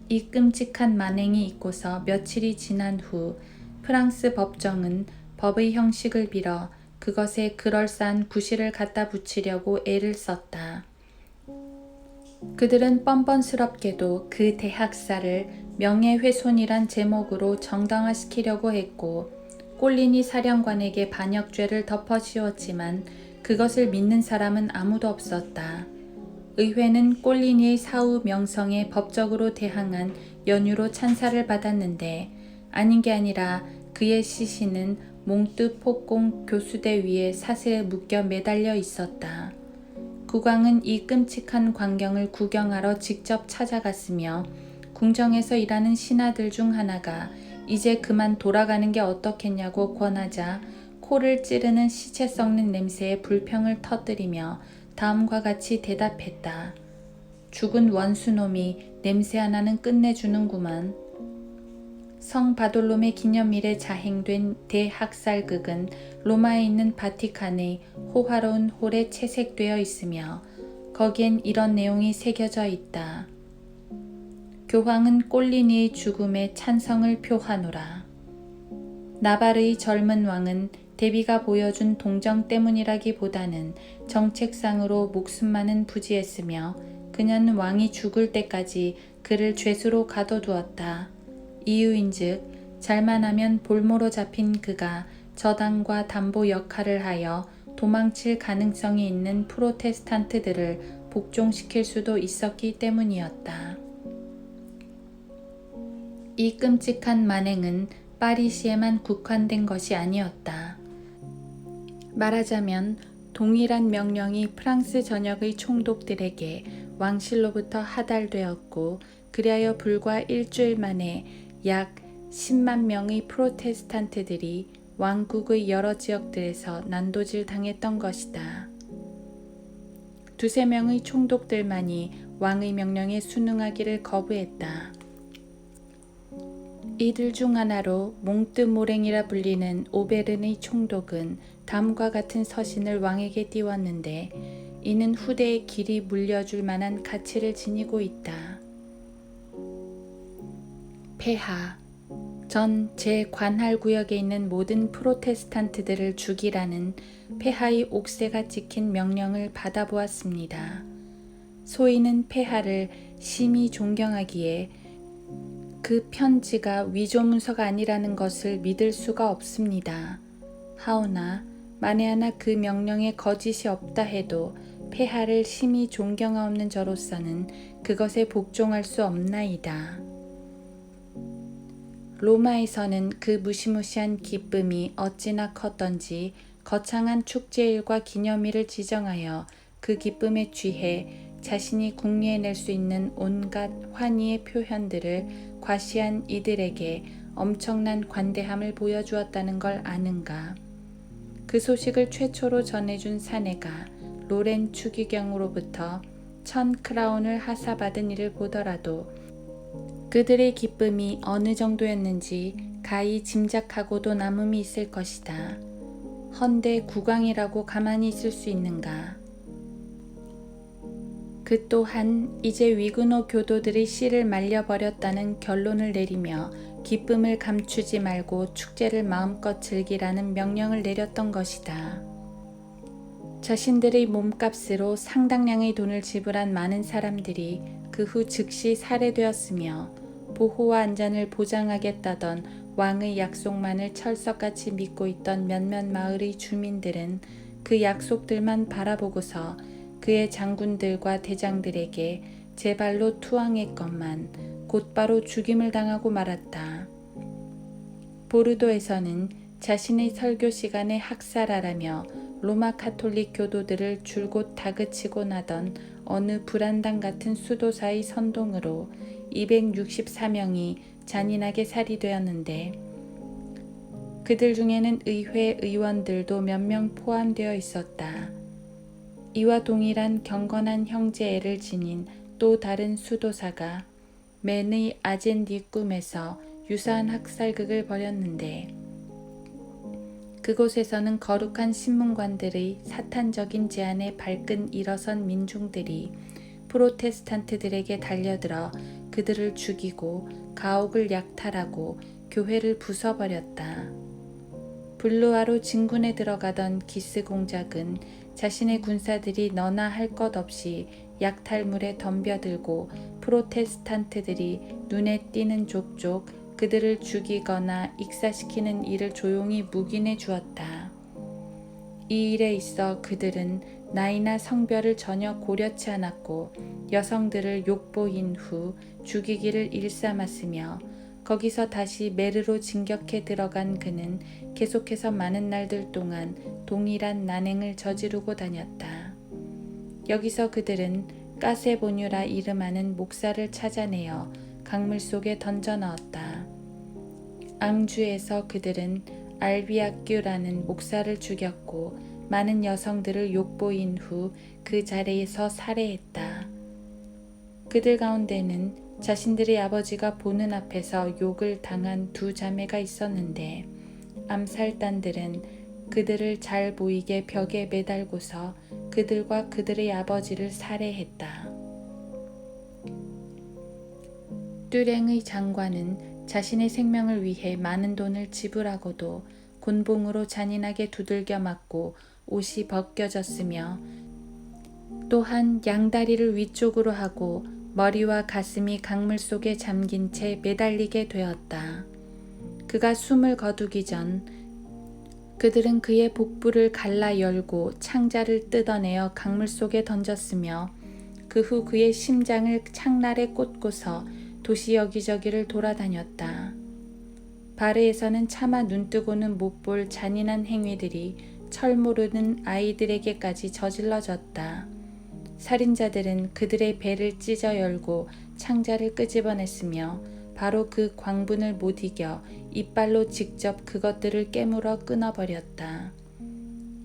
이 끔찍한 만행이 있고서 며칠이 지난 후 프랑스 법정은 법의 형식을 빌어 그것에 그럴싸한 부실을 갖다 붙이려고 애를 썼다. 그들은 뻔뻔스럽게도 그 대학살을 명예훼손이란 제목으로 정당화시키려고 했고 꼴리니 사령관에게 반역죄를 덮어씌웠지만 그것을 믿는 사람은 아무도 없었다. 의회는 꼴리니의 사후 명성에 법적으로 대항한 연유로 찬사를 받았는데 아닌 게 아니라 그의 시신은 몽뜨 폭공 교수대 위에 사슬에 묶여 매달려 있었다. 국왕은 이 끔찍한 광경을 구경하러 직접 찾아갔으며 궁정에서 일하는 신하들 중 하나가 이제 그만 돌아가는 게 어떻겠냐고 권하자 코를 찌르는 시체 썩는 냄새에 불평을 터뜨리며 다음과 같이 대답했다. 죽은 원수놈이 냄새 하나는 끝내주는구만. 성 바돌롬의 기념일에 자행된 대학살극은 로마에 있는 바티칸의 호화로운 홀에 채색되어 있으며 거기엔 이런 내용이 새겨져 있다. 교황은 꼴리니의 죽음에 찬성을 표하노라. 나바르의 젊은 왕은 데비가 보여준 동정 때문이라기보다는 정책상으로 목숨만은 부지했으며 그녀는 왕이 죽을 때까지 그를 죄수로 가둬두었다. 이유인즉 잘만 하면 볼모로 잡힌 그가 저당과 담보 역할을 하여 도망칠 가능성이 있는 프로테스탄트들을 복종시킬 수도 있었기 때문이었다. 이 끔찍한 만행은 파리시에만 국한된 것이 아니었다. 말하자면 동일한 명령이 프랑스 전역의 총독들에게 왕실로부터 하달되었고 그리하여 불과 일주일 만에 약 10만 명의 프로테스탄트들이 왕국의 여러 지역들에서 난도질 당했던 것이다. 두세 명의 총독들만이 왕의 명령에 순응하기를 거부했다. 이들 중 하나로 몽뜨 모랭이라 불리는 오베른의 총독은 다음과 같은 서신을 왕에게 띄웠는데 이는 후대의 길이 물려줄 만한 가치를 지니고 있다. 폐하, 전 제 관할 구역에 있는 모든 프로테스탄트들을 죽이라는 폐하의 옥새가 찍힌 명령을 받아보았습니다. 소인은 폐하를 심히 존경하기에 그 편지가 위조문서가 아니라는 것을 믿을 수가 없습니다. 하오나 만에 하나 그 명령에 거짓이 없다 해도 폐하를 심히 존경하옵는 저로서는 그것에 복종할 수 없나이다. 로마에서는 그 무시무시한 기쁨이 어찌나 컸던지 거창한 축제일과 기념일을 지정하여 그 기쁨에 취해 자신이 궁리해낼 수 있는 온갖 환희의 표현들을 과시한 이들에게 엄청난 관대함을 보여주었다는 걸 아는가. 그 소식을 최초로 전해준 사내가 로렌 추기경으로부터 1000크라운을 하사받은 일을 보더라도 그들의 기쁨이 어느 정도였는지 가히 짐작하고도 남음이 있을 것이다. 헌데 국왕이라고 가만히 있을 수 있는가. 그 또한 이제 위그노 교도들의 씨를 말려버렸다는 결론을 내리며 기쁨을 감추지 말고 축제를 마음껏 즐기라는 명령을 내렸던 것이다. 자신들의 몸값으로 상당량의 돈을 지불한 많은 사람들이 그 후 즉시 살해되었으며 보호와 안전을 보장하겠다던 왕의 약속만을 철석같이 믿고 있던 몇몇 마을의 주민들은 그 약속들만 바라보고서 그의 장군들과 대장들에게 제 발로 투항했건만 곧바로 죽임을 당하고 말았다. 보르도에서는 자신의 설교 시간에 학살하라며 로마 가톨릭 교도들을 줄곧 다그치고 나던 어느 불안당 같은 수도사의 선동으로 264명이 잔인하게 살이되었는데 그들 중에는 의회 의원들도 몇 명 포함되어 있었다. 이와 동일한 경건한 형제애를 지닌 또 다른 수도사가 맨의 아젠디꿈에서 유사한 학살극을 벌였는데 그곳에서는 거룩한 신문관들의 사탄적인 제안에 발끈 일어선 민중들이 프로테스탄트들에게 달려들어 그들을 죽이고 가옥을 약탈하고 교회를 부숴버렸다. 블루아로 진군에 들어가던 기스 공작은 자신의 군사들이 너나 할 것 없이 약탈물에 덤벼들고 프로테스탄트들이 눈에 띄는 족족 그들을 죽이거나 익사시키는 일을 조용히 묵인해 주었다. 이 일에 있어 그들은 나이나 성별을 전혀 고려치 않았고 여성들을 욕보인 후 죽이기를 일삼았으며 거기서 다시 메르로 진격해 들어간 그는 계속해서 많은 날들 동안 동일한 난행을 저지르고 다녔다. 여기서 그들은 까세보뉴라 이름하는 목사를 찾아내어 강물 속에 던져 넣었다. 앙주에서 그들은 알비아규라는 목사를 죽였고 많은 여성들을 욕보인 후 그 자리에서 살해했다. 그들 가운데는 자신들의 아버지가 보는 앞에서 욕을 당한 두 자매가 있었는데 암살단들은 그들을 잘 보이게 벽에 매달고서 그들과 그들의 아버지를 살해했다. 뚜랭의 장관은 자신의 생명을 위해 많은 돈을 지불하고도 곤봉으로 잔인하게 두들겨 맞고 옷이 벗겨졌으며 또한 양다리를 위쪽으로 하고 머리와 가슴이 강물 속에 잠긴 채 매달리게 되었다. 그가 숨을 거두기 전 그들은 그의 복부를 갈라 열고 창자를 뜯어내어 강물 속에 던졌으며 그 후 그의 심장을 창날에 꽂고서 도시 여기저기를 돌아다녔다. 바르에서는 차마 눈뜨고는 못 볼 잔인한 행위들이 철 모르는 아이들에게까지 저질러졌다. 살인자들은 그들의 배를 찢어 열고 창자를 끄집어냈으며 바로 그 광분을 못 이겨 이빨로 직접 그것들을 깨물어 끊어버렸다.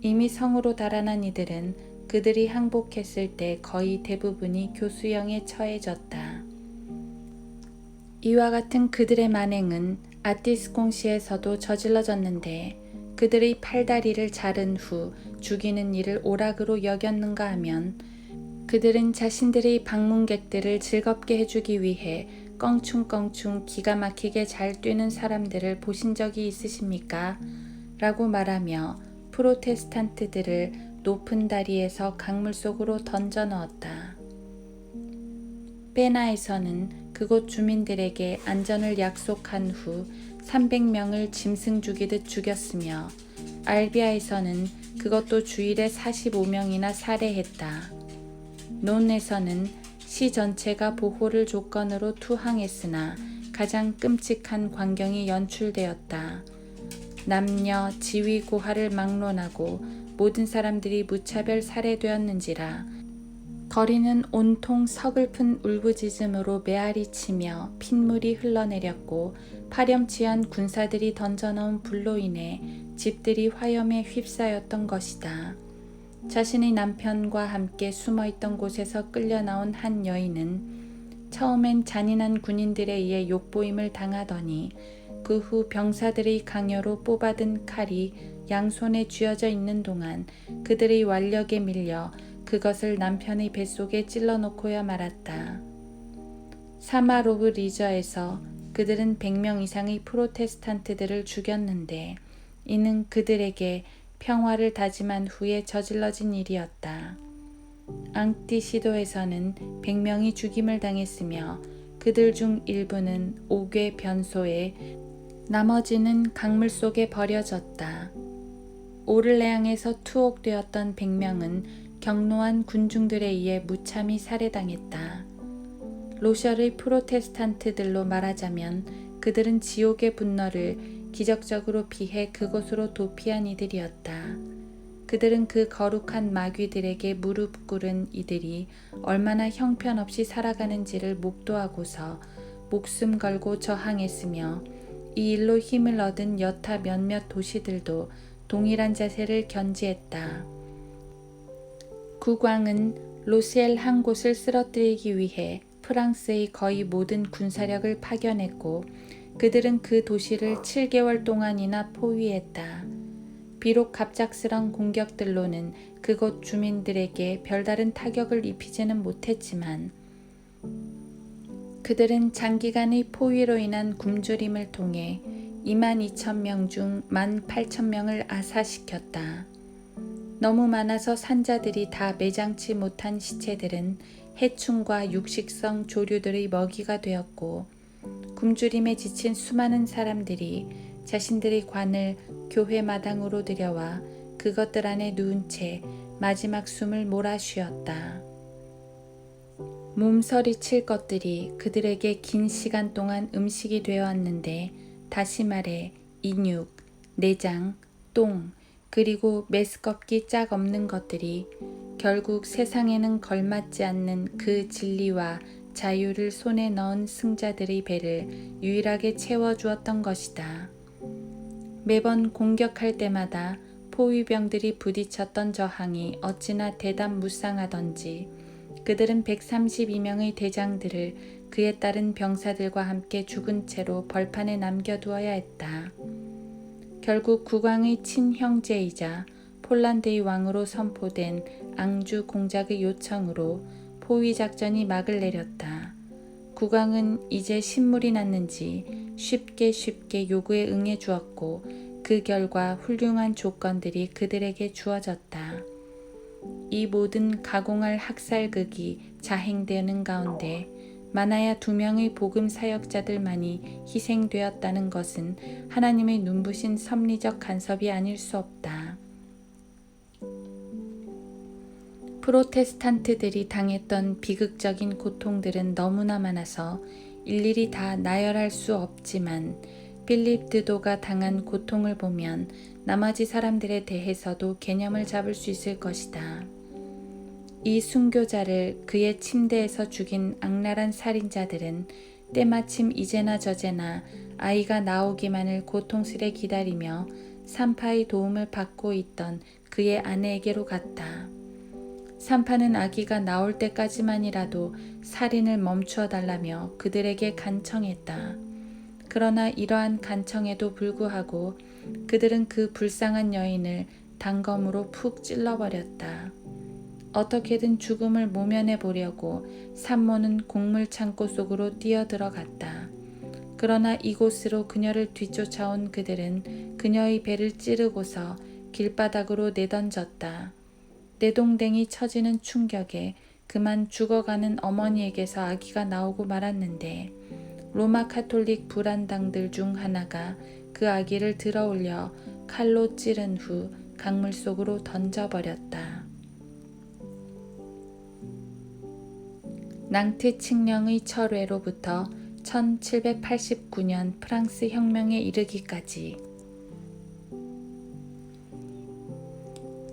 이미 성으로 달아난 이들은 그들이 항복했을 때 거의 대부분이 교수형에 처해졌다. 이와 같은 그들의 만행은 아티스콩시에서도 저질러졌는데 그들의 팔다리를 자른 후 죽이는 일을 오락으로 여겼는가 하면 그들은 자신들의 방문객들을 즐겁게 해주기 위해 껑충껑충 기가 막히게 잘 뛰는 사람들을 보신 적이 있으십니까? 라고 말하며 프로테스탄트들을 높은 다리에서 강물 속으로 던져 넣었다. 베나에서는 그곳 주민들에게 안전을 약속한 후 300명을 짐승 죽이듯 죽였으며 알비아에서는 그것도 주일에 45명이나 살해했다. 논에서는 시 전체가 보호를 조건으로 투항했으나 가장 끔찍한 광경이 연출되었다. 남녀 지위 고하를 막론하고 모든 사람들이 무차별 살해되었는지라 거리는 온통 서글픈 울부짖음으로 메아리치며 핏물이 흘러내렸고 파렴치한 군사들이 던져넣은 불로 인해 집들이 화염에 휩싸였던 것이다. 자신의 남편과 함께 숨어있던 곳에서 끌려나온 한 여인은 처음엔 잔인한 군인들에 의해 욕보임을 당하더니 그 후 병사들의 강요로 뽑아든 칼이 양손에 쥐어져 있는 동안 그들의 완력에 밀려 그것을 남편의 뱃속에 찔러놓고야 말았다. 사마로브 리저에서 그들은 100명 이상의 프로테스탄트들을 죽였는데 이는 그들에게 평화를 다짐한 후에 저질러진 일이었다. 앙티시도에서는 100명이 죽임을 당했으며 그들 중 일부는 옥외 변소에 나머지는 강물 속에 버려졌다. 오를레앙에서 투옥되었던 100명은 격노한 군중들에 의해 무참히 살해당했다. 로셜의 프로테스탄트들로 말하자면 그들은 지옥의 분노를 기적적으로 피해 그곳으로 도피한 이들이었다. 그들은 그 거룩한 마귀들에게 무릎 꿇은 이들이 얼마나 형편없이 살아가는지를 목도하고서 목숨 걸고 저항했으며 이 일로 힘을 얻은 여타 몇몇 도시들도 동일한 자세를 견지했다. 국왕은 로시엘 한 곳을 쓰러뜨리기 위해 프랑스의 거의 모든 군사력을 파견했고 그들은 그 도시를 7개월 동안이나 포위했다. 비록 갑작스런 공격들로는 그곳 주민들에게 별다른 타격을 입히지는 못했지만 그들은 장기간의 포위로 인한 굶주림을 통해 22,000명 중 18,000명을 아사시켰다. 너무 많아서 산자들이 다 매장치 못한 시체들은 해충과 육식성 조류들의 먹이가 되었고 굶주림에 지친 수많은 사람들이 자신들의 관을 교회 마당으로 들여와 그것들 안에 누운 채 마지막 숨을 몰아쉬었다. 몸서리칠 것들이 그들에게 긴 시간 동안 음식이 되어왔는데 다시 말해 인육, 내장, 똥, 그리고 메스껍기 짝 없는 것들이 결국 세상에는 걸맞지 않는 그 진리와 자유를 손에 넣은 승자들의 배를 유일하게 채워주었던 것이다. 매번 공격할 때마다 포위병들이 부딪혔던 저항이 어찌나 대담무쌍하던지 그들은 132명의 대장들을 그에 따른 병사들과 함께 죽은 채로 벌판에 남겨두어야 했다. 결국 국왕의 친형제이자 폴란드의 왕으로 선포된 앙주 공작의 요청으로 포위작전이 막을 내렸다. 국왕은 이제 신물이 났는지 쉽게 요구에 응해 주었고 그 결과 훌륭한 조건들이 그들에게 주어졌다. 이 모든 가공할 학살극이 자행되는 가운데 많아야 2명의 복음 사역자들만이 희생되었다는 것은 하나님의 눈부신 섭리적 간섭이 아닐 수 없다. 프로테스탄트들이 당했던 비극적인 고통들은 너무나 많아서 일일이 다 나열할 수 없지만 필립 드도가 당한 고통을 보면 나머지 사람들에 대해서도 개념을 잡을 수 있을 것이다. 이 순교자를 그의 침대에서 죽인 악랄한 살인자들은 때마침 이제나 저제나 아이가 나오기만을 고통스레 기다리며 산파의 도움을 받고 있던 그의 아내에게로 갔다. 산파는 아기가 나올 때까지만이라도 살인을 멈추어 달라며 그들에게 간청했다. 그러나 이러한 간청에도 불구하고 그들은 그 불쌍한 여인을 단검으로 푹 찔러버렸다. 어떻게든 죽음을 모면해 보려고 산모는 곡물 창고 속으로 뛰어들어갔다. 그러나 이곳으로 그녀를 뒤쫓아온 그들은 그녀의 배를 찌르고서 길바닥으로 내던졌다. 내동댕이 처지는 충격에 그만 죽어가는 어머니에게서 아기가 나오고 말았는데 로마 카톨릭 불안당들 중 하나가 그 아기를 들어올려 칼로 찌른 후 강물 속으로 던져버렸다. 낭트 칙령의 철회로부터 1789년 프랑스 혁명에 이르기까지.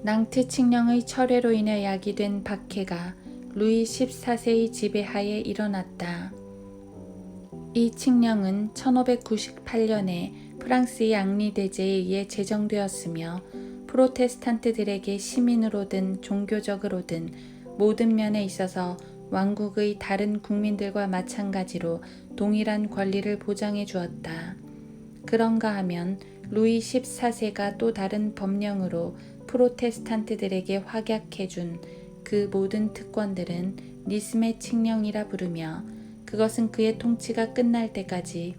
낭트 칙령의 철회로 인해 야기된 박해가 루이 14세의 지배하에 일어났다. 이 칙령은 1598년에 프랑스의 앙리대제에 의해 제정되었으며 프로테스탄트들에게 시민으로든 종교적으로든 모든 면에 있어서 왕국의 다른 국민들과 마찬가지로 동일한 권리를 보장해 주었다. 그런가 하면 루이 14세가 또 다른 법령으로 프로테스탄트들에게 확약해 준 그 모든 특권들은 니스메 칙령이라 부르며 그것은 그의 통치가 끝날 때까지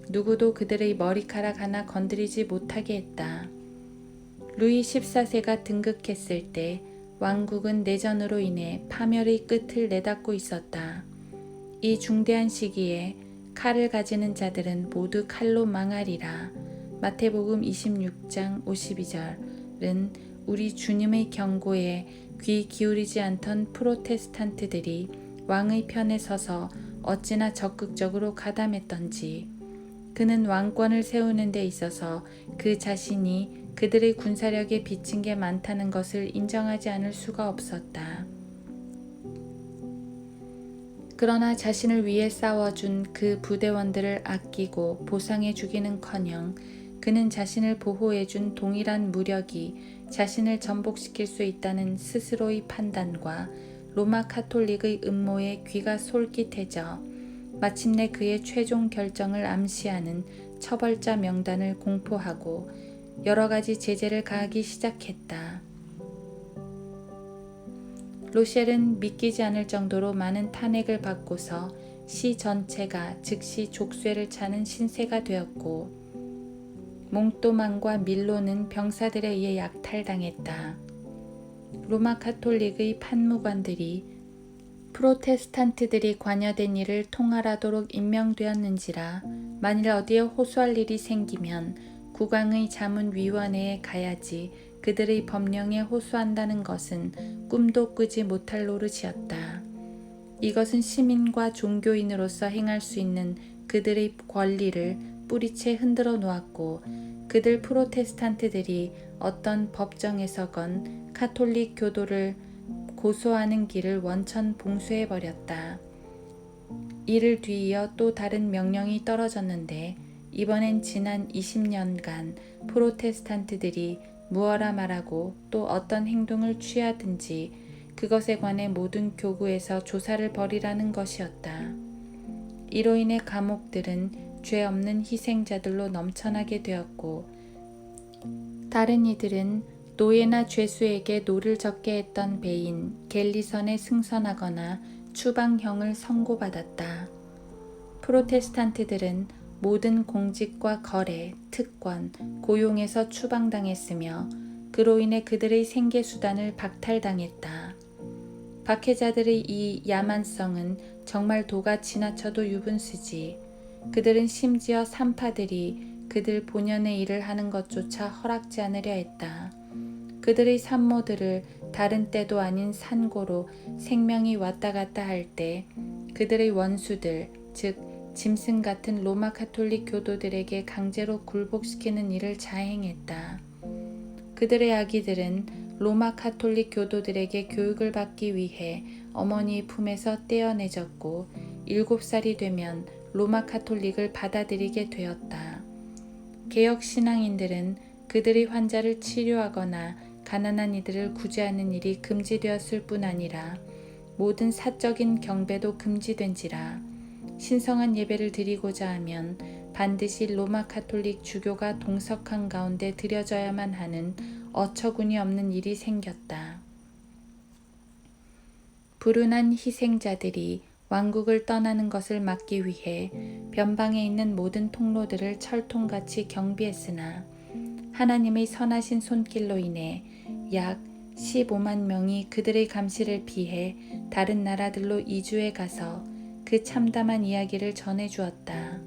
누구도 그들의 머리카락 하나 건드리지 못하게 했다. 루이 14세가 등극했을 때 왕국은 내전으로 인해 파멸의 끝을 내닫고 있었다. 이 중대한 시기에 칼을 가지는 자들은 모두 칼로 망하리라. 마태복음 26장 52절은 우리 주님의 경고에 귀 기울이지 않던 프로테스탄트들이 왕의 편에 서서 어찌나 적극적으로 가담했던지, 그는 왕권을 세우는 데 있어서 그 자신이 그들의 군사력에 비친 게 많다는 것을 인정하지 않을 수가 없었다. 그러나 자신을 위해 싸워준 그 부대원들을 아끼고 보상해 주기는커녕 그는 자신을 보호해준 동일한 무력이 자신을 전복시킬 수 있다는 스스로의 판단과 로마 카톨릭의 음모에 귀가 솔깃해져 마침내 그의 최종 결정을 암시하는 처벌자 명단을 공포하고 여러 가지 제재를 가하기 시작했다. 로셸은 믿기지 않을 정도로 많은 탄핵을 받고서 시 전체가 즉시 족쇄를 차는 신세가 되었고, 몽또망과 밀로는 병사들에 의해 약탈당했다. 로마 카톨릭의 판무관들이 프로테스탄트들이 관여된 일을 통할하도록 임명되었는지라 만일 어디에 호소할 일이 생기면 국왕의 자문위원회에 가야지 그들의 법령에 호소한다는 것은 꿈도 꾸지 못할 노릇이었다. 이것은 시민과 종교인으로서 행할 수 있는 그들의 권리를 뿌리채 흔들어 놓았고, 그들 프로테스탄트들이 어떤 법정에서건 카톨릭 교도를 고소하는 길을 원천 봉쇄해버렸다. 이를 뒤이어 또 다른 명령이 떨어졌는데, 이번엔 지난 20년간 프로테스탄트들이 무어라 말하고 또 어떤 행동을 취하든지 그것에 관해 모든 교구에서 조사를 벌이라는 것이었다. 이로 인해 감옥들은 죄 없는 희생자들로 넘쳐나게 되었고, 다른 이들은 노예나 죄수에게 노를 젓게 했던 배인 갤리선에 승선하거나 추방형을 선고받았다. 프로테스탄트들은 모든 공직과 거래, 특권, 고용에서 추방당했으며 그로 인해 그들의 생계수단을 박탈당했다. 박해자들의 이 야만성은 정말 도가 지나쳐도 유분수지. 그들은 심지어 산파들이 그들 본연의 일을 하는 것조차 허락지 않으려 했다. 그들의 산모들을 다른 때도 아닌 산고로 생명이 왔다 갔다 할 때 그들의 원수들, 즉 짐승 같은 로마 카톨릭 교도들에게 강제로 굴복시키는 일을 자행했다. 그들의 아기들은 로마 카톨릭 교도들에게 교육을 받기 위해 어머니의 품에서 떼어내졌고 7살이 되면 로마 카톨릭을 받아들이게 되었다. 개혁 신앙인들은 그들의 환자를 치료하거나 가난한 이들을 구제하는 일이 금지되었을 뿐 아니라 모든 사적인 경배도 금지된지라 신성한 예배를 드리고자 하면 반드시 로마 카톨릭 주교가 동석한 가운데 드려져야만 하는 어처구니 없는 일이 생겼다. 불운한 희생자들이 왕국을 떠나는 것을 막기 위해 변방에 있는 모든 통로들을 철통같이 경비했으나 하나님의 선하신 손길로 인해 약 15만 명이 그들의 감시를 피해 다른 나라들로 이주해 가서 그 참담한 이야기를 전해주었다.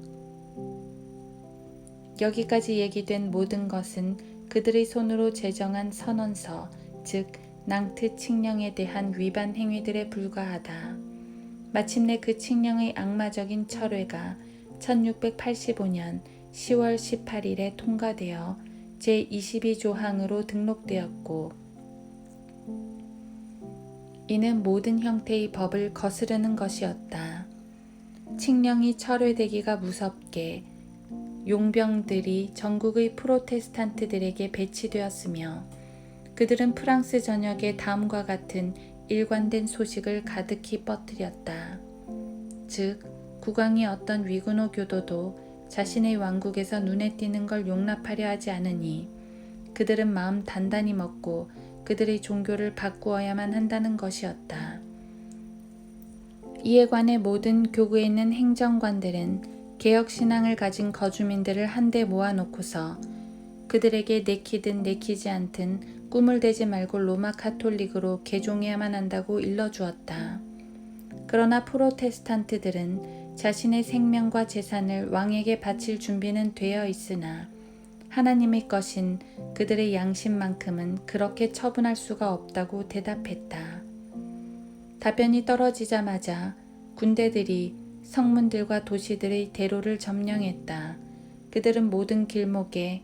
여기까지 얘기된 모든 것은 그들의 손으로 제정한 선언서, 즉 낭트 칙령에 대한 위반 행위들에 불과하다. 마침내 그 칙령의 악마적인 철회가 1685년 10월 18일에 통과되어 제22조항으로 등록되었고, 이는 모든 형태의 법을 거스르는 것이었다. 칙령이 철회되기가 무섭게 용병들이 전국의 프로테스탄트들에게 배치되었으며 그들은 프랑스 전역에 다음과 같은 일관된 소식을 가득히 퍼뜨렸다. 즉, 국왕이 어떤 위근호 교도도 자신의 왕국에서 눈에 띄는 걸 용납하려 하지 않으니 그들은 마음 단단히 먹고 그들의 종교를 바꾸어야만 한다는 것이었다. 이에 관해 모든 교구에 있는 행정관들은 개혁신앙을 가진 거주민들을 한데 모아놓고서 그들에게 내키든 내키지 않든 꿈을 대지 말고 로마 카톨릭으로 개종해야만 한다고 일러주었다. 그러나 프로테스탄트들은 자신의 생명과 재산을 왕에게 바칠 준비는 되어 있으나 하나님의 것인 그들의 양심만큼은 그렇게 처분할 수가 없다고 대답했다. 답변이 떨어지자마자 군대들이 성문들과 도시들의 대로를 점령했다. 그들은 모든 길목에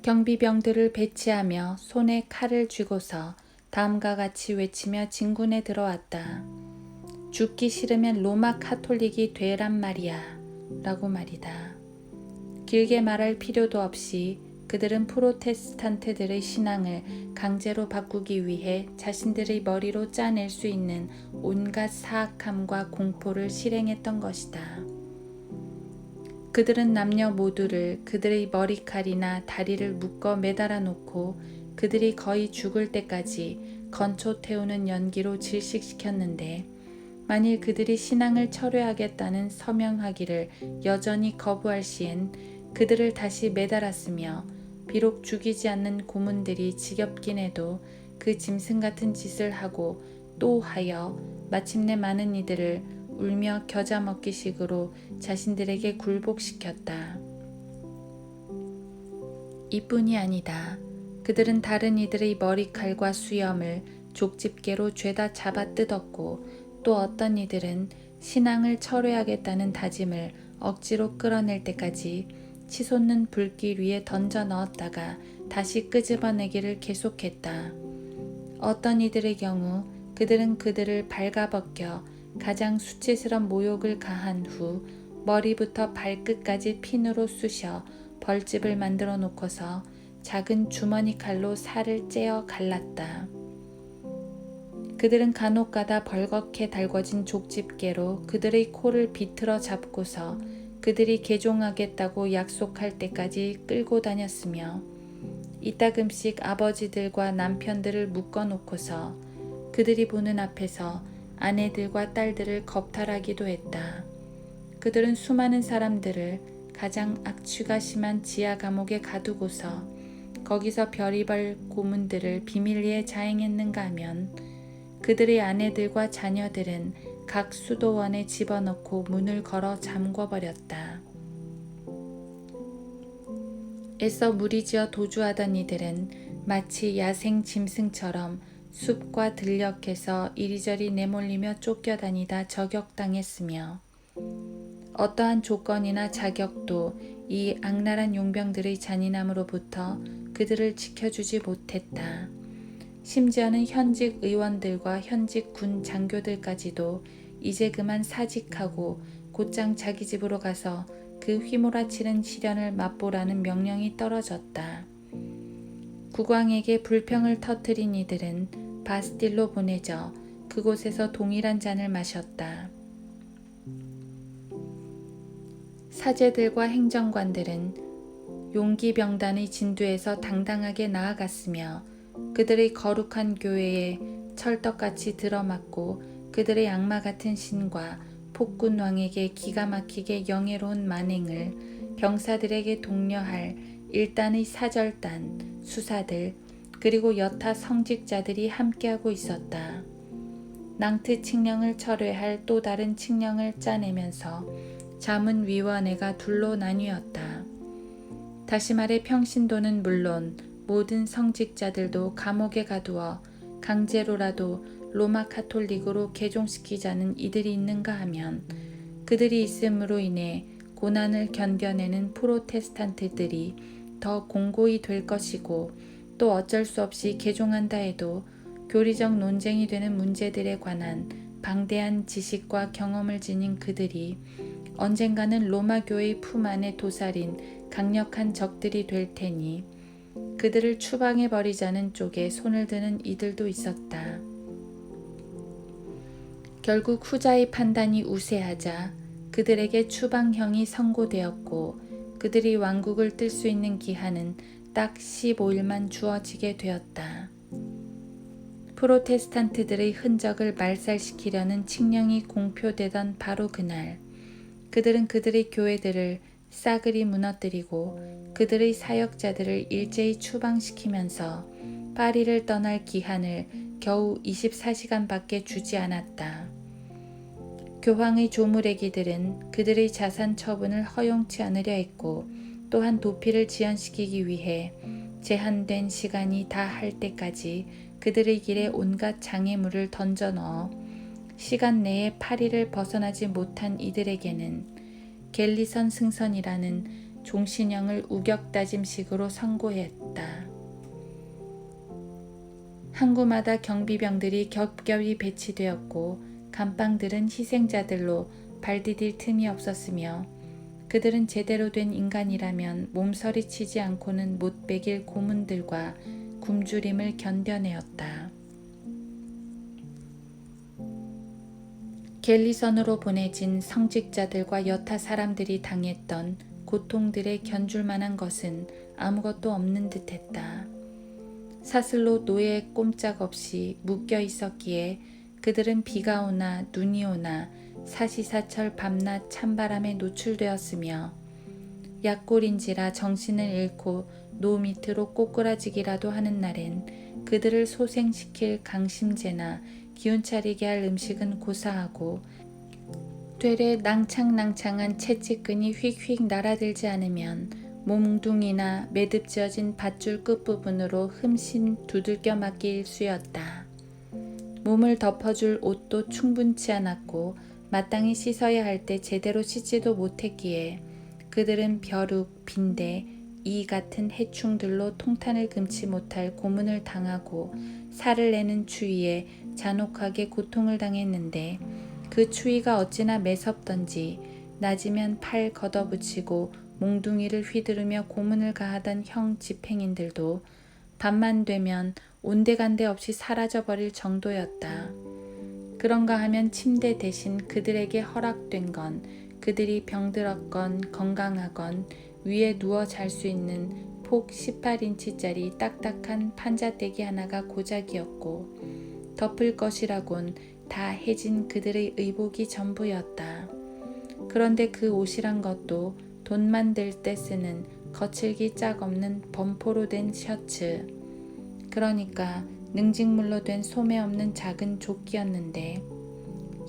경비병들을 배치하며 손에 칼을 쥐고서 다음과 같이 외치며 진군에 들어왔다. 죽기 싫으면 로마 카톨릭이 되란 말이야 라고 말이다. 길게 말할 필요도 없이 그들은 프로테스탄트들의 신앙을 강제로 바꾸기 위해 자신들의 머리로 짜낼 수 있는 온갖 사악함과 공포를 실행했던 것이다. 그들은 남녀 모두를 그들의 머리칼이나 다리를 묶어 매달아 놓고 그들이 거의 죽을 때까지 건초 태우는 연기로 질식시켰는데 만일 그들이 신앙을 철회하겠다는 서명하기를 여전히 거부할 시엔 그들을 다시 매달았으며 비록 죽이지 않는 고문들이 지겹긴 해도 그 짐승 같은 짓을 하고 또 하여 마침내 많은 이들을 울며 겨자 먹기식으로 자신들에게 굴복시켰다. 이뿐이 아니다. 그들은 다른 이들의 머리칼과 수염을 족집게로 죄다 잡아 뜯었고 또 어떤 이들은 신앙을 철회하겠다는 다짐을 억지로 끌어낼 때까지 치솟는 불길 위에 던져 넣었다가 다시 끄집어내기를 계속했다. 어떤 이들의 경우 그들은 그들을 발가벗겨 가장 수치스런 모욕을 가한 후 머리부터 발끝까지 핀으로 쑤셔 벌집을 만들어 놓고서 작은 주머니 칼로 살을 째어 갈랐다. 그들은 간혹가다 벌겋게 달궈진 족집게로 그들의 코를 비틀어 잡고서 그들이 개종하겠다고 약속할 때까지 끌고 다녔으며 이따금씩 아버지들과 남편들을 묶어놓고서 그들이 보는 앞에서 아내들과 딸들을 겁탈하기도 했다. 그들은 수많은 사람들을 가장 악취가 심한 지하 감옥에 가두고서 거기서 별의별 고문들을 비밀리에 자행했는가 하면 그들의 아내들과 자녀들은 각 수도원에 집어넣고 문을 걸어 잠궈버렸다. 애써 무리지어 도주하던 이들은 마치 야생 짐승처럼 숲과 들녘에서 이리저리 내몰리며 쫓겨다니다 저격당했으며 어떠한 조건이나 자격도 이 악랄한 용병들의 잔인함으로부터 그들을 지켜주지 못했다. 심지어는 현직 의원들과 현직 군 장교들까지도 이제 그만 사직하고 곧장 자기 집으로 가서 그 휘몰아치는 시련을 맛보라는 명령이 떨어졌다. 국왕에게 불평을 터뜨린 이들은 바스틸로 보내져 그곳에서 동일한 잔을 마셨다. 사제들과 행정관들은 용기병단의 진두에서 당당하게 나아갔으며 그들의 거룩한 교회에 철떡같이 들어맞고 그들의 악마 같은 신과 폭군 왕에게 기가 막히게 영예로운 만행을 병사들에게 독려할 일단의 사절단, 수사들, 그리고 여타 성직자들이 함께하고 있었다. 낭트 칙령을 철회할 또 다른 칙령을 짜내면서 자문위원회가 둘로 나뉘었다. 다시 말해 평신도는 물론 모든 성직자들도 감옥에 가두어 강제로라도 로마 카톨릭으로 개종시키자는 이들이 있는가 하면 그들이 있음으로 인해 고난을 견뎌내는 프로테스탄트들이 더 공고히 될 것이고 또 어쩔 수 없이 개종한다 해도 교리적 논쟁이 되는 문제들에 관한 방대한 지식과 경험을 지닌 그들이 언젠가는 로마 교회의 품 안에 도사린 강력한 적들이 될 테니 그들을 추방해버리자는 쪽에 손을 드는 이들도 있었다. 결국 후자의 판단이 우세하자 그들에게 추방형이 선고되었고 그들이 왕국을 뜰 수 있는 기한은 딱 15일만 주어지게 되었다. 프로테스탄트들의 흔적을 말살시키려는 칙령이 공표되던 바로 그날 그들은 그들의 교회들을 싸그리 무너뜨리고 그들의 사역자들을 일제히 추방시키면서 파리를 떠날 기한을 겨우 24시간밖에 주지 않았다. 교황의 조무래기들은 그들의 자산 처분을 허용치 않으려 했고 또한 도피를 지연시키기 위해 제한된 시간이 다 할 때까지 그들의 길에 온갖 장애물을 던져 넣어 시간 내에 파리를 벗어나지 못한 이들에게는 갤리선 승선이라는 종신형을 우격다짐식으로 선고했다. 항구마다 경비병들이 겹겹이 배치되었고 감방들은 희생자들로 발디딜 틈이 없었으며 그들은 제대로 된 인간이라면 몸서리치지 않고는 못 베길 고문들과 굶주림을 견뎌내었다. 갤리선으로 보내진 성직자들과 여타 사람들이 당했던 고통들에 견줄 만한 것은 아무것도 없는 듯했다. 사슬로 노예에 꼼짝없이 묶여 있었기에 그들은 비가 오나 눈이 오나 사시사철 밤낮 찬바람에 노출되었으며 약골인지라 정신을 잃고 노 밑으로 꼬꾸라지기라도 하는 날엔 그들을 소생시킬 강심제나 기운차리게 할 음식은 고사하고 되레 낭창낭창한 채찍끈이 휙휙 날아들지 않으면 몽둥이나 매듭지어진 밧줄 끝부분으로 흠씬 두들겨 맞기 일쑤였다. 몸을 덮어줄 옷도 충분치 않았고 마땅히 씻어야 할 때 제대로 씻지도 못했기에 그들은 벼룩, 빈대, 이 같은 해충들로 통탄을 금치 못할 고문을 당하고 살을 내는 추위에 잔혹하게 고통을 당했는데 그 추위가 어찌나 매섭던지 낮이면 팔 걷어붙이고 몽둥이를 휘두르며 고문을 가하던 형 집행인들도 밤만 되면 온데간데 없이 사라져버릴 정도였다. 그런가 하면 침대 대신 그들에게 허락된 건 그들이 병들었건 건강하건 위에 누워 잘 수 있는 폭 18인치짜리 딱딱한 판자대기 하나가 고작이었고 덮을 것이라곤 다 해진 그들의 의복이 전부였다. 그런데 그 옷이란 것도 돈만 들 때 쓰는 거칠기 짝 없는 범포로 된 셔츠, 그러니까 능직물로 된 소매 없는 작은 조끼였는데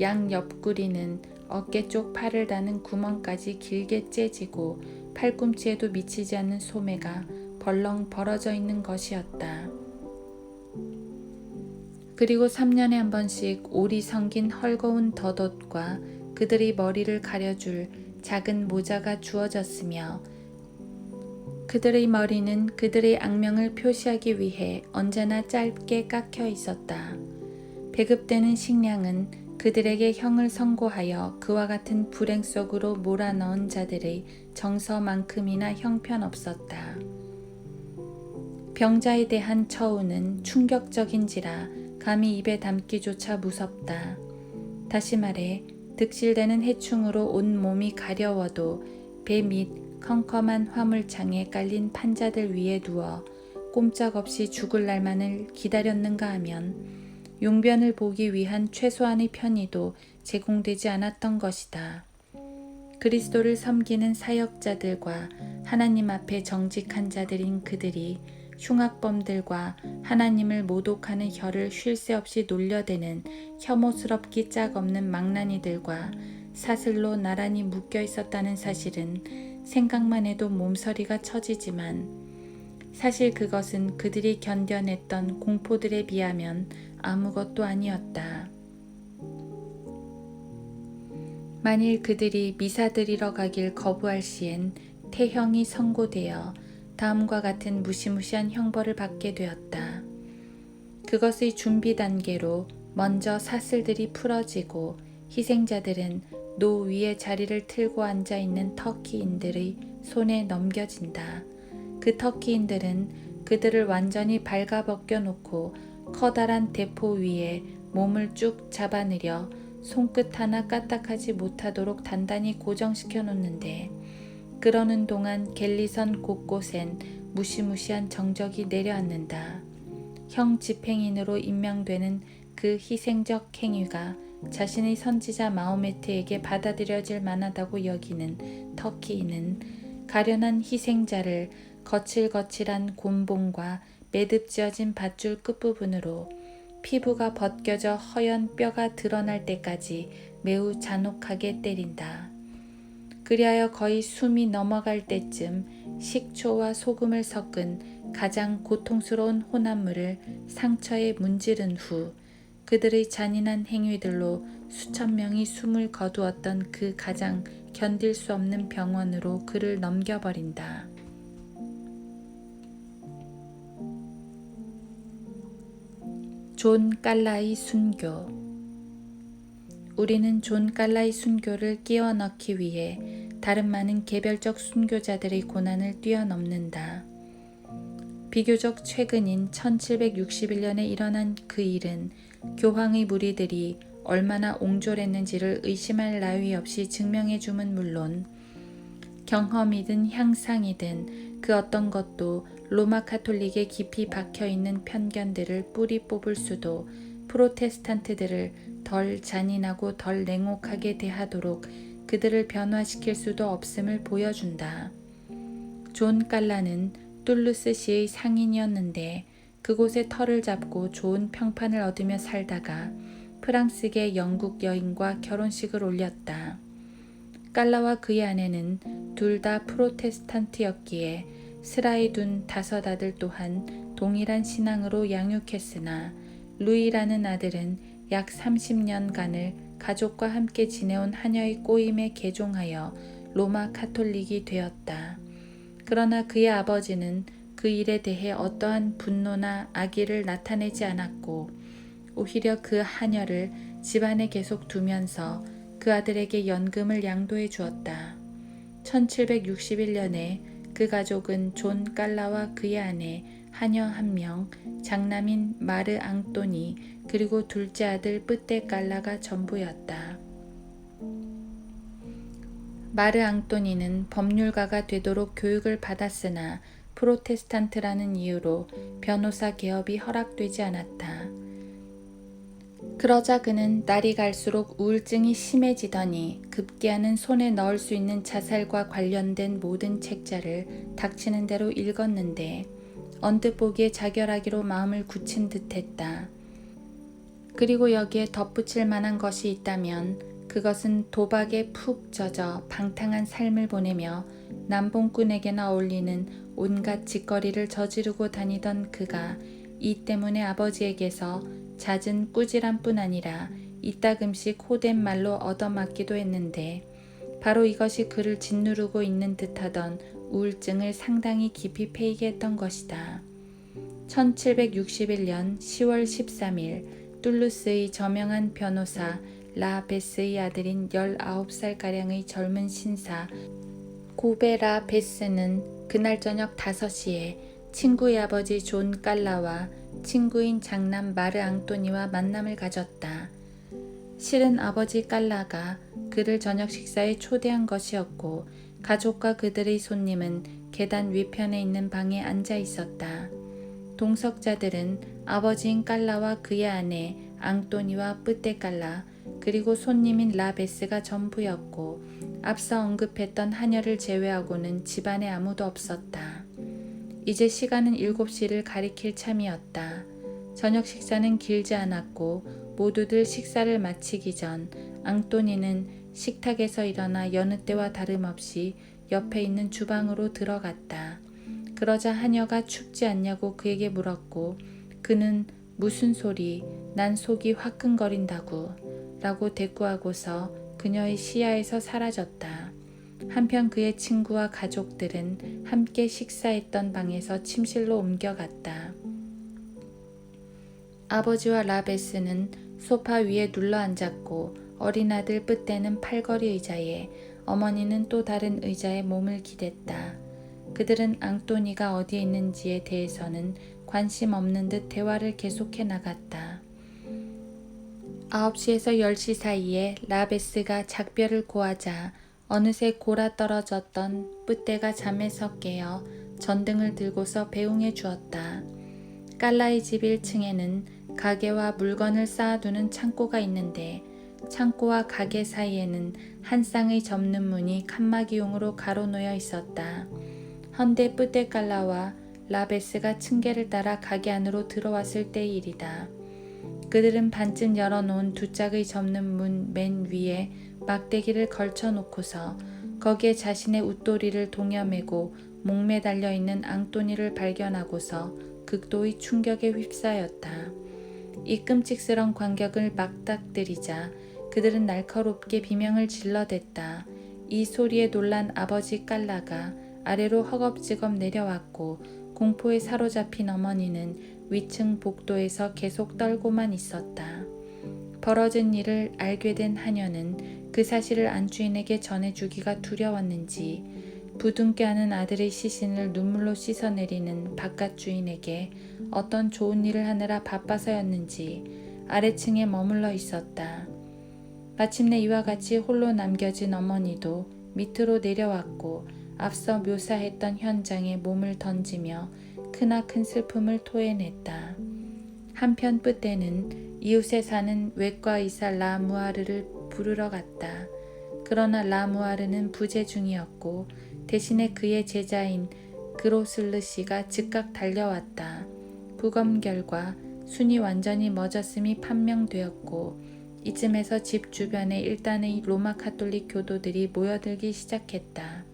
양 옆구리는 어깨 쪽 팔을 다는 구멍까지 길게 째지고 팔꿈치에도 미치지 않는 소매가 벌렁 벌어져 있는 것이었다. 그리고 3년에 한 번씩 올이 성긴 헐거운 덧옷과 그들의 머리를 가려줄 작은 모자가 주어졌으며 그들의 머리는 그들의 악명을 표시하기 위해 언제나 짧게 깎여 있었다. 배급되는 식량은 그들에게 형을 선고하여 그와 같은 불행 속으로 몰아넣은 자들의 정서만큼이나 형편없었다. 병자에 대한 처우는 충격적인지라 감히 입에 담기조차 무섭다. 다시 말해 득실되는 해충으로 온 몸이 가려워도 배 밑 컴컴한 화물창에 깔린 판자들 위에 누워 꼼짝없이 죽을 날만을 기다렸는가 하면 용변을 보기 위한 최소한의 편의도 제공되지 않았던 것이다. 그리스도를 섬기는 사역자들과 하나님 앞에 정직한 자들인 그들이 흉악범들과 하나님을 모독하는 혀를 쉴 새 없이 놀려대는 혐오스럽기 짝 없는 망나니들과 사슬로 나란히 묶여 있었다는 사실은 생각만 해도 몸서리가 처지지만 사실 그것은 그들이 견뎌냈던 공포들에 비하면 아무것도 아니었다. 만일 그들이 미사 드리러 가길 거부할 시엔 태형이 선고되어 다음과 같은 무시무시한 형벌을 받게 되었다. 그것의 준비 단계로 먼저 사슬들이 풀어지고 희생자들은 노 위에 자리를 틀고 앉아있는 터키인들의 손에 넘겨진다. 그 터키인들은 그들을 완전히 발가벗겨 놓고 커다란 대포 위에 몸을 쭉 잡아내려 손끝 하나 까딱하지 못하도록 단단히 고정시켜 놓는데 그러는 동안 갤리선 곳곳엔 무시무시한 정적이 내려앉는다. 형 집행인으로 임명되는 그 희생적 행위가 자신의 선지자 마호메트에게 받아들여질 만하다고 여기는 터키인은 가련한 희생자를 거칠거칠한 곤봉과 매듭지어진 밧줄 끝부분으로 피부가 벗겨져 허연 뼈가 드러날 때까지 매우 잔혹하게 때린다. 그리하여 거의 숨이 넘어갈 때쯤 식초와 소금을 섞은 가장 고통스러운 혼합물을 상처에 문지른 후 그들의 잔인한 행위들로 수천 명이 숨을 거두었던 그 가장 견딜 수 없는 병원으로 그를 넘겨버린다. 존 깔라의 순교. 우리는 존 깔라의 순교를 끼워 넣기 위해 다른 많은 개별적 순교자들의 고난을 뛰어넘는다. 비교적 최근인 1761년에 일어난 그 일은 교황의 무리들이 얼마나 옹졸했는지를 의심할 나위 없이 증명해 줌은 물론 경험이든 향상이든 그 어떤 것도 로마 카톨릭에 깊이 박혀있는 편견들을 뿌리 뽑을 수도 프로테스탄트들을 덜 잔인하고 덜 냉혹하게 대하도록 그들을 변화시킬 수도 없음을 보여준다. 존 깔라는 툴루스시의 상인이었는데 그곳에 터를 잡고 좋은 평판을 얻으며 살다가 프랑스계 영국 여인과 결혼식을 올렸다. 깔라와 그의 아내는 둘 다 프로테스탄트였기에 스라에 둔 다섯 아들 또한 동일한 신앙으로 양육했으나 루이라는 아들은 약 30년간을 가족과 함께 지내온 하녀의 꼬임에 개종하여 로마 카톨릭이 되었다. 그러나 그의 아버지는 그 일에 대해 어떠한 분노나 악의를 나타내지 않았고 오히려 그 하녀를 집안에 계속 두면서 그 아들에게 연금을 양도해 주었다. 1761년에 그 가족은 존 깔라와 그의 아내 하녀 1명, 장남인 마르 앙또니 그리고 둘째 아들 뿌떼 깔라가 전부였다. 마르 앙또니는 법률가가 되도록 교육을 받았으나 프로테스탄트라는 이유로 변호사 개업이 허락되지 않았다. 그러자 그는 날이 갈수록 우울증이 심해지더니 급기야는 손에 넣을 수 있는 자살과 관련된 모든 책자를 닥치는 대로 읽었는데 언뜻 보기에 자결하기로 마음을 굳힌 듯했다. 그리고 여기에 덧붙일 만한 것이 있다면 그것은 도박에 푹 젖어 방탕한 삶을 보내며 남봉꾼에게나 어울리는 온갖 짓거리를 저지르고 다니던 그가 이 때문에 아버지에게서 잦은 꾸지람뿐 아니라 이따금씩 호된 말로 얻어맞기도 했는데 바로 이것이 그를 짓누르고 있는 듯하던 우울증을 상당히 깊이 패이게 했던 것이다. 1761년 10월 13일 툴루스의 저명한 변호사 라 베스의 아들인 19살가량의 젊은 신사 고베라 베스는 그날 저녁 5시에 친구의 아버지 존 깔라와 친구인 장남 마르 앙또니와 만남을 가졌다. 실은 아버지 깔라가 그를 저녁 식사에 초대한 것이었고 가족과 그들의 손님은 계단 위편에 있는 방에 앉아 있었다. 동석자들은 아버지인 깔라와 그의 아내 앙또니와 뿌떼 깔라 그리고 손님인 라베스가 전부였고 앞서 언급했던 하녀를 제외하고는 집안에 아무도 없었다. 이제 시간은 7시를 가리킬 참이었다. 저녁 식사는 길지 않았고 모두들 식사를 마치기 전 앙또니는 식탁에서 일어나 여느 때와 다름없이 옆에 있는 주방으로 들어갔다. 그러자 하녀가 춥지 않냐고 그에게 물었고 그는 무슨 소리, 난 속이 화끈거린다고 라고 대꾸하고서 그녀의 시야에서 사라졌다. 한편 그의 친구와 가족들은 함께 식사했던 방에서 침실로 옮겨갔다. 아버지와 라베스는 소파 위에 눌러앉았고 어린 아들 뿌떼는 팔걸이 의자에 어머니는 또 다른 의자에 몸을 기댔다. 그들은 앙또니가 어디에 있는지에 대해서는 관심 없는 듯 대화를 계속해 나갔다. 9시에서 10시 사이에 라베스가 작별을 고하자 어느새 골아 떨어졌던 뿌떼가 잠에서 깨어 전등을 들고서 배웅해 주었다. 깔라의 집 1층에는 가게와 물건을 쌓아두는 창고가 있는데 창고와 가게 사이에는 한 쌍의 접는 문이 칸막이용으로 가로놓여 있었다. 헌데 뿌떼 깔라와 라베스가 층계를 따라 가게 안으로 들어왔을 때의 일이다. 그들은 반쯤 열어놓은 두 짝의 접는 문 맨 위에 막대기를 걸쳐놓고서 거기에 자신의 웃도리를 동여매고 목매 달려있는 앙토니를 발견하고서 극도의 충격에 휩싸였다. 이 끔찍스런 광경을 막닥들이자 그들은 날카롭게 비명을 질러댔다. 이 소리에 놀란 아버지 깔라가 아래로 허겁지겁 내려왔고 공포에 사로잡힌 어머니는 위층 복도에서 계속 떨고만 있었다. 벌어진 일을 알게 된 하녀는 그 사실을 안주인에게 전해주기가 두려웠는지 부둥켜 안은 아들의 시신을 눈물로 씻어내리는 바깥 주인에게 어떤 좋은 일을 하느라 바빠서였는지 아래층에 머물러 있었다. 마침내 이와 같이 홀로 남겨진 어머니도 밑으로 내려왔고 앞서 묘사했던 현장에 몸을 던지며 크나큰 슬픔을 토해냈다. 한편 뿌떼는 이웃에 사는 외과의사 라무아르를 부르러 갔다. 그러나 라무아르는 부재 중이었고 대신에 그의 제자인 그로슬르 씨가 즉각 달려왔다. 부검 결과 순이 완전히 멎었음이 판명되었고 이쯤에서 집 주변에 일단의 로마 카톨릭 교도들이 모여들기 시작했다.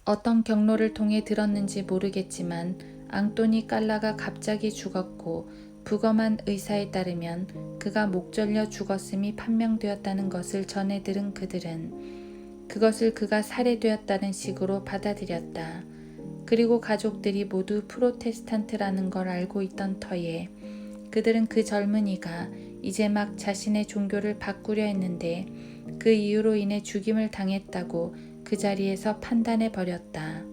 어떤 경로를 통해 들었는지 모르겠지만 앙토니 깔라가 갑자기 죽었고 부검한 의사에 따르면 그가 목 절려 죽었음이 판명되었다는 것을 전해 들은 그들은 그것을 그가 살해되었다는 식으로 받아들였다. 그리고 가족들이 모두 프로테스탄트라는 걸 알고 있던 터에 그들은 그 젊은이가 이제 막 자신의 종교를 바꾸려 했는데 그 이유로 인해 죽임을 당했다고 그 자리에서 판단해 버렸다.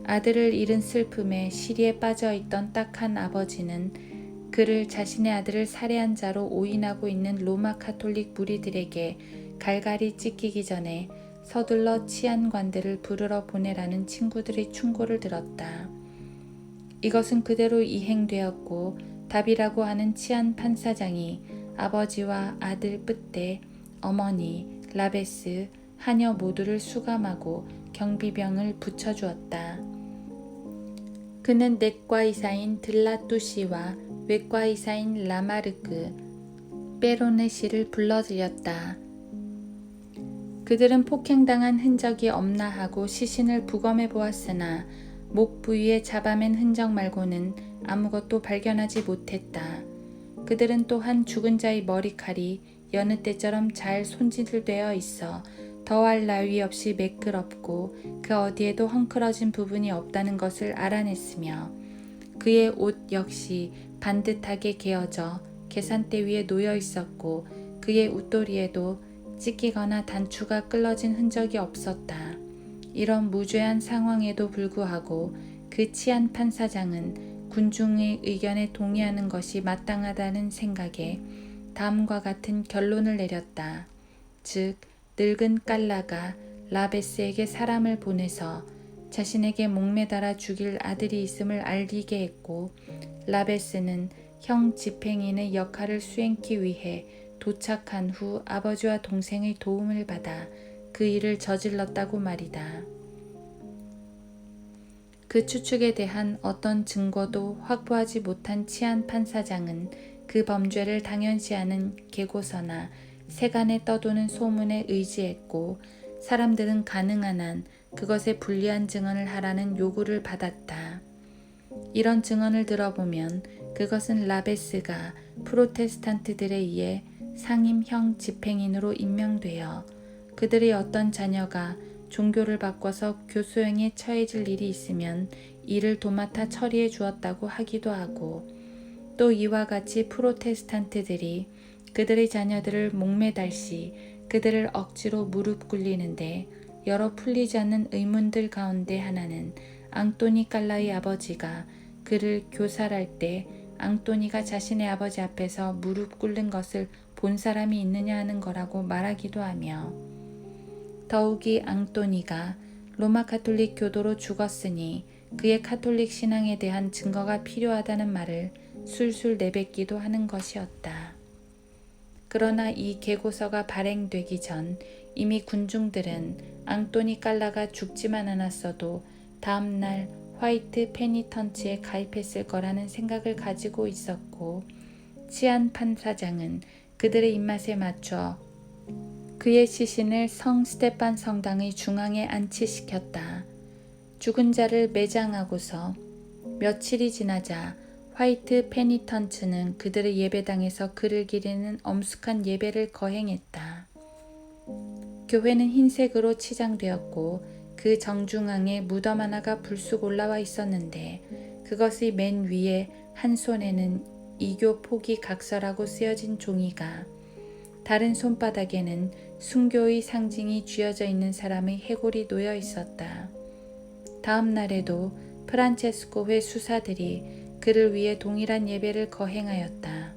아들을 잃은 슬픔에 시리에 빠져 있던 딱한 아버지는 그를 자신의 아들을 살해한 자로 오인하고 있는 로마 카톨릭 무리들에게 갈갈이 찢기기 전에 서둘러 치안관들을 부르러 보내라는 친구들의 충고를 들었다. 이것은 그대로 이행되었고 답이라고 하는 치안 판사장이 아버지와 아들 뿌떼, 어머니, 라베스, 하녀 모두를 수감하고 경비병을 붙여주었다. 그는 내과의사인 들라뚜시와 외과의사인 라마르크, 빼로네시를 불러들였다. 그들은 폭행당한 흔적이 없나 하고 시신을 부검해 보았으나 목 부위에 잡아맨 흔적 말고는 아무것도 발견하지 못했다. 그들은 또한 죽은 자의 머리칼이 여느 때처럼 잘 손질되어 있어 더할 나위 없이 매끄럽고 그 어디에도 헝클어진 부분이 없다는 것을 알아냈으며 그의 옷 역시 반듯하게 개어져 계산대 위에 놓여 있었고 그의 웃도리에도 찢기거나 단추가 끌어진 흔적이 없었다. 이런 무죄한 상황에도 불구하고 그 치안 판사장은 군중의 의견에 동의하는 것이 마땅하다는 생각에 다음과 같은 결론을 내렸다. 즉 늙은 깔라가 라베스에게 사람을 보내서 자신에게 목매달아 죽일 아들이 있음을 알리게 했고 라베스는 형 집행인의 역할을 수행하기 위해 도착한 후 아버지와 동생의 도움을 받아 그 일을 저질렀다고 말이다. 그 추측에 대한 어떤 증거도 확보하지 못한 치안 판사장은 그 범죄를 당연시하는 계고서나 세간에 떠도는 소문에 의지했고 사람들은 가능한 한 그것에 불리한 증언을 하라는 요구를 받았다. 이런 증언을 들어보면 그것은 라베스가 프로테스탄트들에 의해 상임형 집행인으로 임명되어 그들의 어떤 자녀가 종교를 바꿔서 교수형에 처해질 일이 있으면 이를 도맡아 처리해 주었다고 하기도 하고 또 이와 같이 프로테스탄트들이 그들의 자녀들을 목매달 시 그들을 억지로 무릎 꿇리는데 여러 풀리지 않는 의문들 가운데 하나는 앙토니 깔라의 아버지가 그를 교살할 때 앙토니가 자신의 아버지 앞에서 무릎 꿇는 것을 본 사람이 있느냐 하는 거라고 말하기도 하며 더욱이 앙토니가 로마 카톨릭 교도로 죽었으니 그의 카톨릭 신앙에 대한 증거가 필요하다는 말을 술술 내뱉기도 하는 것이었다. 그러나 이 계고서가 발행되기 전 이미 군중들은 앙토니 깔라가 죽지만 않았어도 다음 날 화이트 페니턴츠에 가입했을 거라는 생각을 가지고 있었고, 치안 판사장은 그들의 입맛에 맞춰 그의 시신을 성 스테판 성당의 중앙에 안치시켰다. 죽은 자를 매장하고서 며칠이 지나자 화이트 페니턴츠는 그들의 예배당에서 그를 기리는 엄숙한 예배를 거행했다. 교회는 흰색으로 치장되었고 그 정중앙에 무덤 하나가 불쑥 올라와 있었는데 그것의 맨 위에 한 손에는 이교 포기 각서라고 쓰여진 종이가, 다른 손바닥에는 순교의 상징이 쥐어져 있는 사람의 해골이 놓여 있었다. 다음 날에도 프란체스코회 수사들이 그를 위해 동일한 예배를 거행하였다.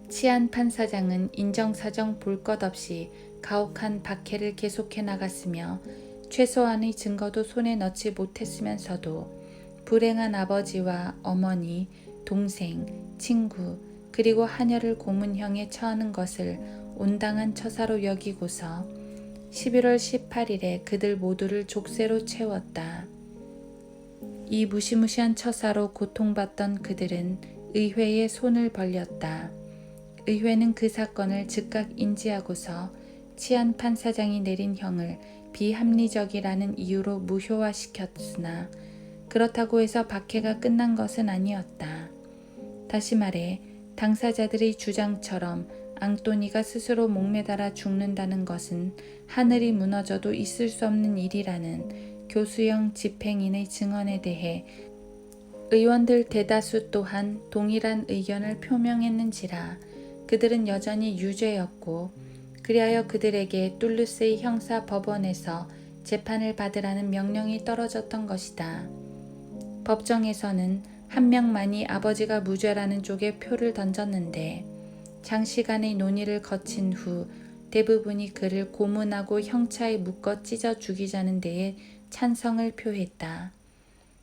치안 판사장은 인정사정 볼 것 없이 가혹한 박해를 계속해 나갔으며 최소한의 증거도 손에 넣지 못했으면서도 불행한 아버지와 어머니, 동생, 친구, 그리고 하녀를 고문형에 처하는 것을 온당한 처사로 여기고서 11월 18일에 그들 모두를 족쇄로 채웠다. 이 무시무시한 처사로 고통받던 그들은 의회에 손을 벌렸다. 의회는 그 사건을 즉각 인지하고서 치안 판사장이 내린 형을 비합리적이라는 이유로 무효화시켰으나 그렇다고 해서 박해가 끝난 것은 아니었다. 다시 말해 당사자들의 주장처럼 앙토니가 스스로 목매달아 죽는다는 것은 하늘이 무너져도 있을 수 없는 일이라는 교수형 집행인의 증언에 대해 의원들 대다수 또한 동일한 의견을 표명했는지라 그들은 여전히 유죄였고, 그리하여 그들에게 툴루스의 형사 법원에서 재판을 받으라는 명령이 떨어졌던 것이다. 법정에서는 한 명만이 아버지가 무죄라는 쪽에 표를 던졌는데 장시간의 논의를 거친 후 대부분이 그를 고문하고 형차에 묶어 찢어 죽이자는 데에 찬성을 표했다.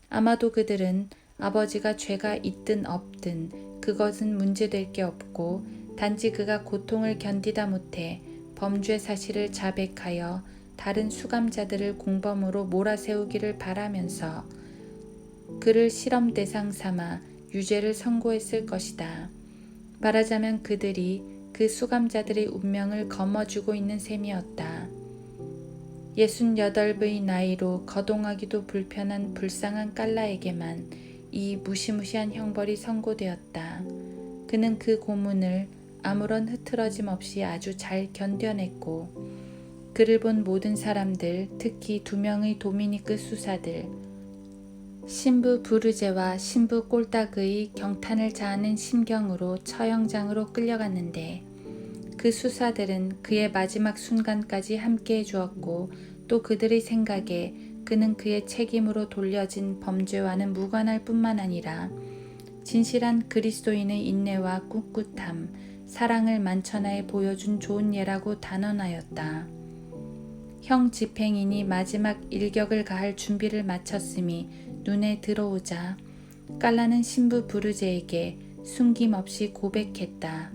아마도 그들은 아버지가 죄가 있든 없든 그것은 문제될 게 없고 단지 그가 고통을 견디다 못해 범죄 사실을 자백하여 다른 수감자들을 공범으로 몰아세우기를 바라면서 그를 실험 대상 삼아 유죄를 선고했을 것이다. 말하자면 그들이 그 수감자들의 운명을 거머쥐고 있는 셈이었다. 68의 나이로 거동하기도 불편한 불쌍한 깔라에게만 이 무시무시한 형벌이 선고되었다. 그는 그 고문을 아무런 흐트러짐 없이 아주 잘 견뎌냈고 그를 본 모든 사람들, 특히 2명의 도미니크 수사들, 신부 부르제와 신부 꼴딱의 경탄을 자아낸 심경으로 처형장으로 끌려갔는데 그 수사들은 그의 마지막 순간까지 함께해 주었고 또 그들의 생각에 그는 그의 책임으로 돌려진 범죄와는 무관할 뿐만 아니라 진실한 그리스도인의 인내와 꿋꿋함, 사랑을 만천하에 보여준 좋은 예라고 단언하였다. 형 집행인이 마지막 일격을 가할 준비를 마쳤음이 눈에 들어오자 깔라는 신부 부르제에게 숨김없이 고백했다.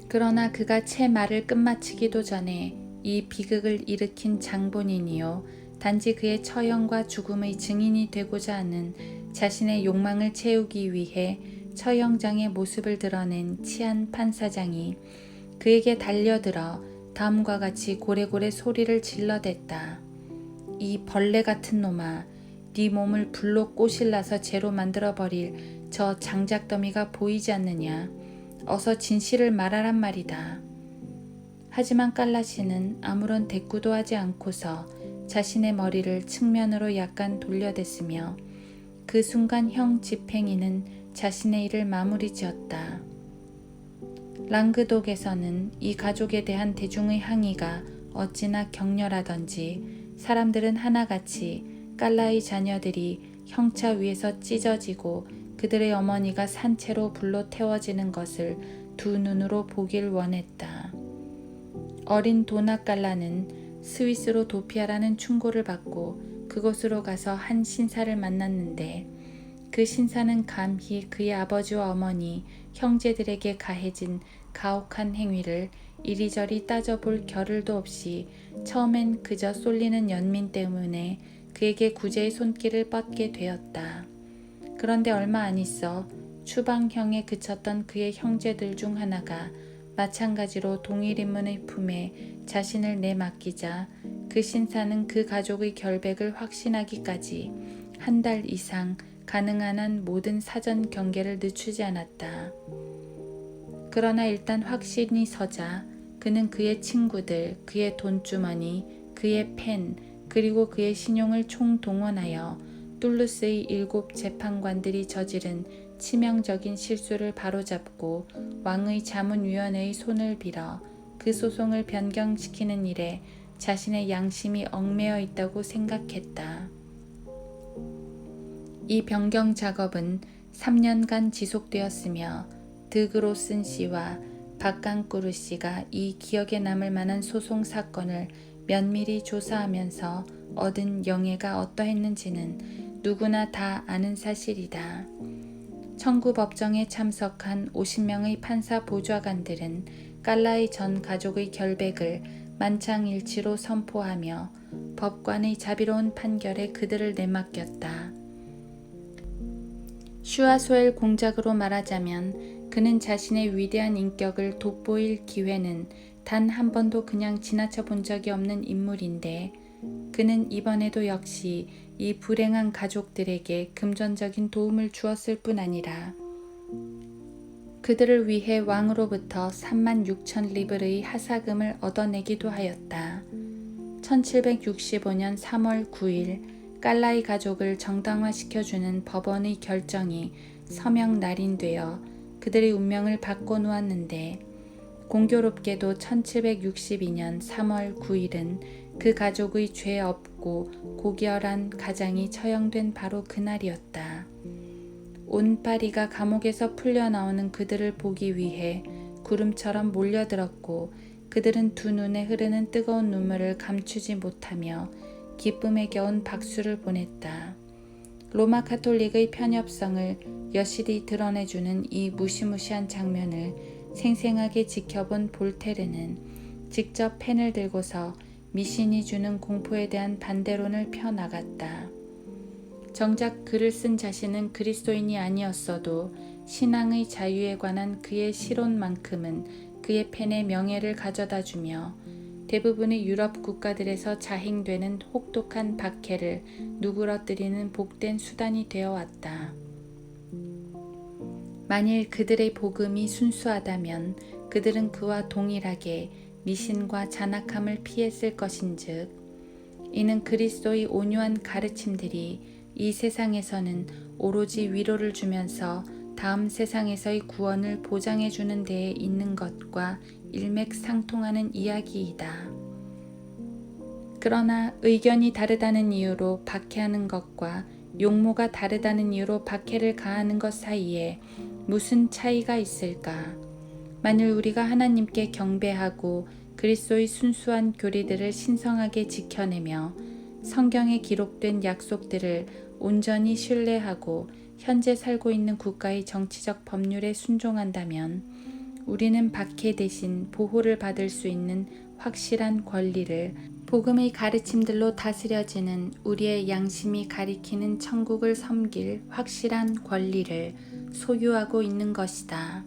그러나 그가 채 말을 끝마치기도 전에 이 비극을 일으킨 장본인이요 단지 그의 처형과 죽음의 증인이 되고자 하는 자신의 욕망을 채우기 위해 처형장의 모습을 드러낸 치안 판사장이 그에게 달려들어 다음과 같이 고래고래 소리를 질러댔다. 이 벌레 같은 놈아, 네 몸을 불로 꼬실라서 재로 만들어버릴 저 장작더미가 보이지 않느냐. 어서 진실을 말하란 말이다. 하지만 깔라씨는 아무런 대꾸도 하지 않고서 자신의 머리를 측면으로 약간 돌려댔으며 그 순간 형 집행인은 자신의 일을 마무리 지었다. 랑그독에서는 이 가족에 대한 대중의 항의가 어찌나 격렬하던지 사람들은 하나같이 깔라의 자녀들이 형차 위에서 찢어지고 그들의 어머니가 산채로 불로 태워지는 것을 두 눈으로 보길 원했다. 어린 도나 깔라는 스위스로 도피하라는 충고를 받고 그곳으로 가서 한 신사를 만났는데 그 신사는 감히 그의 아버지와 어머니, 형제들에게 가해진 가혹한 행위를 이리저리 따져볼 겨를도 없이 처음엔 그저 쏠리는 연민 때문에 그에게 구제의 손길을 뻗게 되었다. 그런데 얼마 안 있어 추방형에 그쳤던 그의 형제들 중 하나가 마찬가지로 동일인문의 품에 자신을 내맡기자 그 신사는 그 가족의 결백을 확신하기까지 한 달 이상 가능한 한 모든 사전 경계를 늦추지 않았다. 그러나 일단 확신이 서자 그는 그의 친구들, 그의 돈주머니, 그의 펜, 그리고 그의 신용을 총동원하여 툴루스의 7 재판관들이 저지른 치명적인 실수를 바로잡고 왕의 자문위원회의 손을 빌어 그 소송을 변경시키는 일에 자신의 양심이 얽매여 있다고 생각했다. 이 변경 작업은 3년간 지속되었으며 드그로슨 씨와 박강꾸르 씨가 이 기억에 남을 만한 소송 사건을 면밀히 조사하면서 얻은 영예가 어떠했는지는 누구나 다 아는 사실이다. 청구 법정에 참석한 50명의 판사 보좌관들은 깔라의 전 가족의 결백을 만장일치로 선포하며 법관의 자비로운 판결에 그들을 내맡겼다. 슈아소엘 공작으로 말하자면 그는 자신의 위대한 인격을 돋보일 기회는 단 한 번도 그냥 지나쳐 본 적이 없는 인물인데 그는 이번에도 역시 이 불행한 가족들에게 금전적인 도움을 주었을 뿐 아니라 그들을 위해 왕으로부터 36,000 리브르의 하사금을 얻어내기도 하였다. 1765년 3월 9일 깔라이 가족을 정당화시켜주는 법원의 결정이 서명 날인되어 그들의 운명을 바꿔놓았는데 공교롭게도 1762년 3월 9일은 그 가족의 죄 없고 고결한 가장이 처형된 바로 그날이었다. 온 파리가 감옥에서 풀려나오는 그들을 보기 위해 구름처럼 몰려들었고 그들은 두 눈에 흐르는 뜨거운 눈물을 감추지 못하며 기쁨에 겨운 박수를 보냈다. 로마 카톨릭의 편협성을 여실히 드러내주는 이 무시무시한 장면을 생생하게 지켜본 볼테르는 직접 펜을 들고서 미신이 주는 공포에 대한 반대론을 펴나갔다. 정작 글을 쓴 자신은 그리스도인이 아니었어도 신앙의 자유에 관한 그의 시론만큼은 그의 펜에 명예를 가져다주며 대부분의 유럽 국가들에서 자행되는 혹독한 박해를 누그러뜨리는 복된 수단이 되어 왔다. 만일 그들의 복음이 순수하다면 그들은 그와 동일하게 미신과 잔악함을 피했을 것인즉 이는 그리스도의 온유한 가르침들이 이 세상에서는 오로지 위로를 주면서 다음 세상에서의 구원을 보장해 주는 데에 있는 것과 일맥상통하는 이야기이다. 그러나 의견이 다르다는 이유로 박해하는 것과 용모가 다르다는 이유로 박해를 가하는 것 사이에 무슨 차이가 있을까? 만일 우리가 하나님께 경배하고 그리스도의 순수한 교리들을 신성하게 지켜내며 성경에 기록된 약속들을 온전히 신뢰하고 현재 살고 있는 국가의 정치적 법률에 순종한다면 우리는 박해 대신 보호를 받을 수 있는 확실한 권리를 복음의 가르침들로 다스려지는 우리의 양심이 가리키는 천국을 섬길 확실한 권리를 소유하고 있는 것이다.